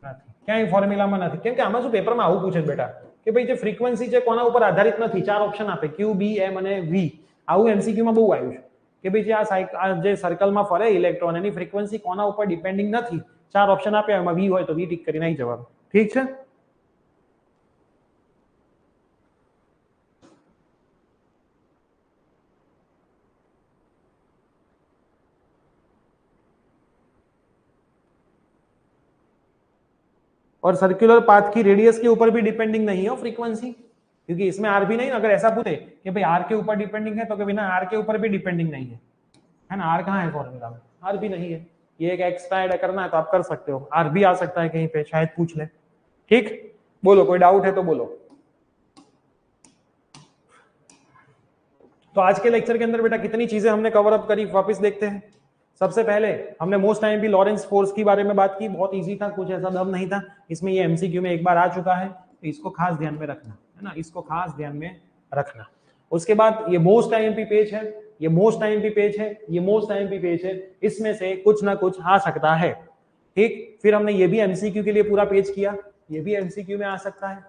નથી, ક્યાંય ફોર્મ્યુલામાં નથી. કેમ કે આમાં શું પેપરમાં આવું પૂછે છે બેટા કે ભાઈ જે ફ્રીક્વન્સી છે કોના ઉપર આધારિત નથી, 4 ઓપ્શન આપે ક્યુ, બી, એમ અને વી. આવું એમસીક્યુમાં બહુ આવ્યું છે કે ભાઈ જે આ જે સર્કલમાં ફરે ઇલેક્ટ્રોન એની ફ્રીક્વન્સી કોના ઉપર ડિપેન્ડિંગ નથી, 4 ઓપ્શન આપ્યા એમાં વી હોય તો વી ટીક કરીને આવી જવાનું. ઠીક છે. और सर्कुलर पाथ की रेडियस के ऊपर भी डिपेंडिंग नहीं है फ्रीक्वेंसी, क्योंकि इसमें आर भी नहीं. अगर ऐसा पूछे कि भाई आर के ऊपर डिपेंडिंग है तो कि बिना आर के ऊपर भी डिपेंडिंग नहीं है ना. आर कहाँ है फॉर्मूला में, आर भी नहीं है. ये एक एक्स्ट्रा ऐड करना है तो आप कर सकते हो, आर भी आ सकता है कहीं पे, शायद पूछ ले. ठीक, बोलो कोई डाउट है तो बोलो. तो आज के लेक्चर के अंदर बेटा कितनी चीजें हमने कवर अप करी, वापस देखते हैं. सबसे पहले हमने मोस्ट आईएमपी लॉरेंस फोर्स के बारे में बात की, बहुत इजी था, कुछ ऐसा दम नहीं था इसमें. ये एमसीक्यू में एक बार आ चुका है तो इसको खास ध्यान में रखना है ना, इसको खास ध्यान में रखना. उसके बाद ये मोस्ट आईएमपी पेज है, ये मोस्ट आईएमपी पेज है, ये मोस्ट आईएमपी पेज है, इसमें से कुछ ना कुछ आ सकता है. ठीक, फिर हमने ये भी एमसीक्यू के लिए पूरा पेज किया, ये भी एमसीक्यू में आ सकता है,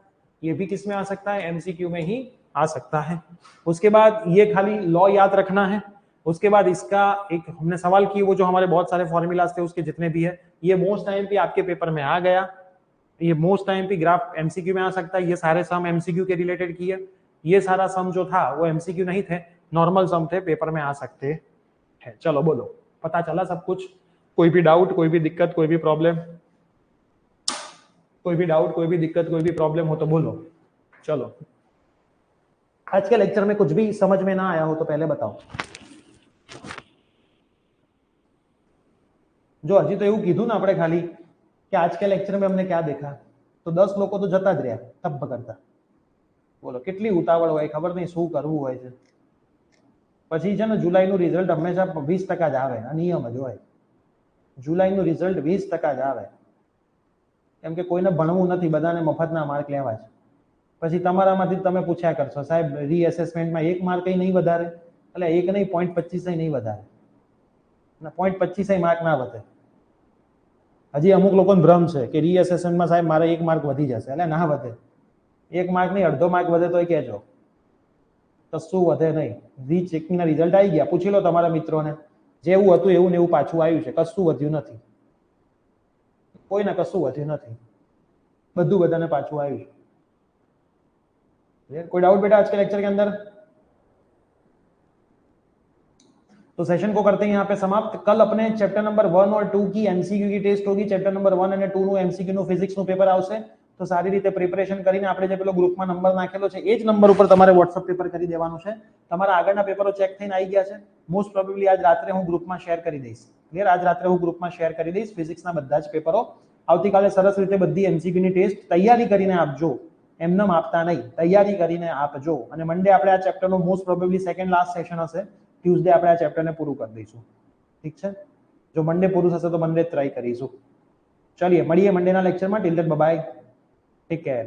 ये भी किस में आ सकता है, एमसीक्यू में ही आ सकता है. उसके बाद ये खाली लॉ याद रखना है. उसके बाद इसका एक हमने सवाल किए, वो जो हमारे बहुत सारे फॉर्मूलाज थे उसके जितने भी है, ये मोस्ट आईएमपी आपके पेपर में आ गया. ये मोस्ट आईएमपी ग्राफ एमसीक्यू में आ सकता है. ये सारे सम एमसीक्यू के रिलेटेड किए, ये सारा सम जो था वो एमसीक्यू नहीं थे, नॉर्मल सम थे, पेपर में आ सकते हैं. चलो बोलो, पता चला सब कुछ? कोई भी डाउट, कोई भी दिक्कत, कोई भी प्रॉब्लम? कोई भी डाउट, कोई भी दिक्कत, कोई भी प्रॉब्लम हो तो बोलो. चलो, आज के लेक्चर में कुछ भी समझ में ना आया हो तो पहले बताओ. जो हजी तो એવું કીધું ને આપણે ખાલી કે आज के लेक्चर में हमने क्या देखा, तो 10 લોકો તો જતા જ રહ્યા તપ કરતા. બોલો કેટલી ઉતાવળ હોય, ખબર નહીં શું કરવું હોય છે. પછી છે ને જુલાઈનું રિઝલ્ટ હંમેશા 20% જ આવે, આ નિયમ જ હોય. જુલાઈનું રિઝલ્ટ 20% જ આવે, કેમ કે કોઈને ભણવું નથી, બધાને મફતના માર્ક લેવા છે. પછી તમારામાંથી તમે પૂછ્યા કરશો સાહેબ રીએસેસમેન્ટમાં 1 માર્ક નહીં વધારે, એટલે 1 નહીં 0.25 નહીં વધારે, 0.25 માર્ક ના વધે. હજી અમુક લોકોને ભ્રમ છે કે રીએસેસમેન્ટમાં સાહેબ મારે 1 માર્ક વધી જશે, એટલે ના વધે. 1 માર્ક નહીં, અડધો માર્ક વધે તોય કહેજો, કશું વધે નહીં. રીચેકિંગના રિઝલ્ટ આવી ગયા, પૂછી લો તમારા મિત્રોને, જેવું હતું એવું ને એવું પાછું આવ્યું છે, કશું વધ્યું નથી, કોઈને કશું વધ્યું નથી, બધું બધાને પાછું આવ્યું છે. कोई डाउट बेटा आज के लेक्चर के अंदर? तो सेशन को करते हैं यहाँ पे समाप्त. कल अपने चैप्टर नंबर 1 और 2 की एमसीक्यू की टेस्ट होगी. चैप्टर नंबर 1 અને 2 નું એમસીક્યુ નું ફિઝિક્સ નું પેપર આવશે. તો સારી રીતે પ્રિપરેશન કરીને આપણે જે પેલો ગ્રુપમાં નંબર નાખેલો છે એ જ નંબર ઉપર તમારે WhatsApp પેપર કરી દેવાનું છે. તમારા આગળના પેપરો ચેક થઈને આવી ગયા છે. મોસ્ટ પ્રોબેબલી આજ રાત્રે હું ગ્રુપમાં શેર કરી દઈશ. ક્લિયર? આજ રાત્રે હું ગ્રુપમાં શેર કરી દઈશ ફિઝિક્સના બધા જ પેપરો. આવતીકાલે સરસ રીતે બધી એમસીક્યુ ની ટેસ્ટ તૈયારી કરીને આપજો, એમનેમ આપતા નહીં, તૈયારી કરીને આપજો. અને મંડે આપણે આ ચેપ્ટરનો most probably second last session હશે. ટ્યુઝડે આપણે આ ચેપ્ટરને પૂરું કરી દઈશું. ઠીક છે? જો મંડે પૂરું થશે તો મંડે ટ્રાય કરીશું. ચલિए મળીએ મંડેના લેક્ચરમાં. Till then bye bye, take care.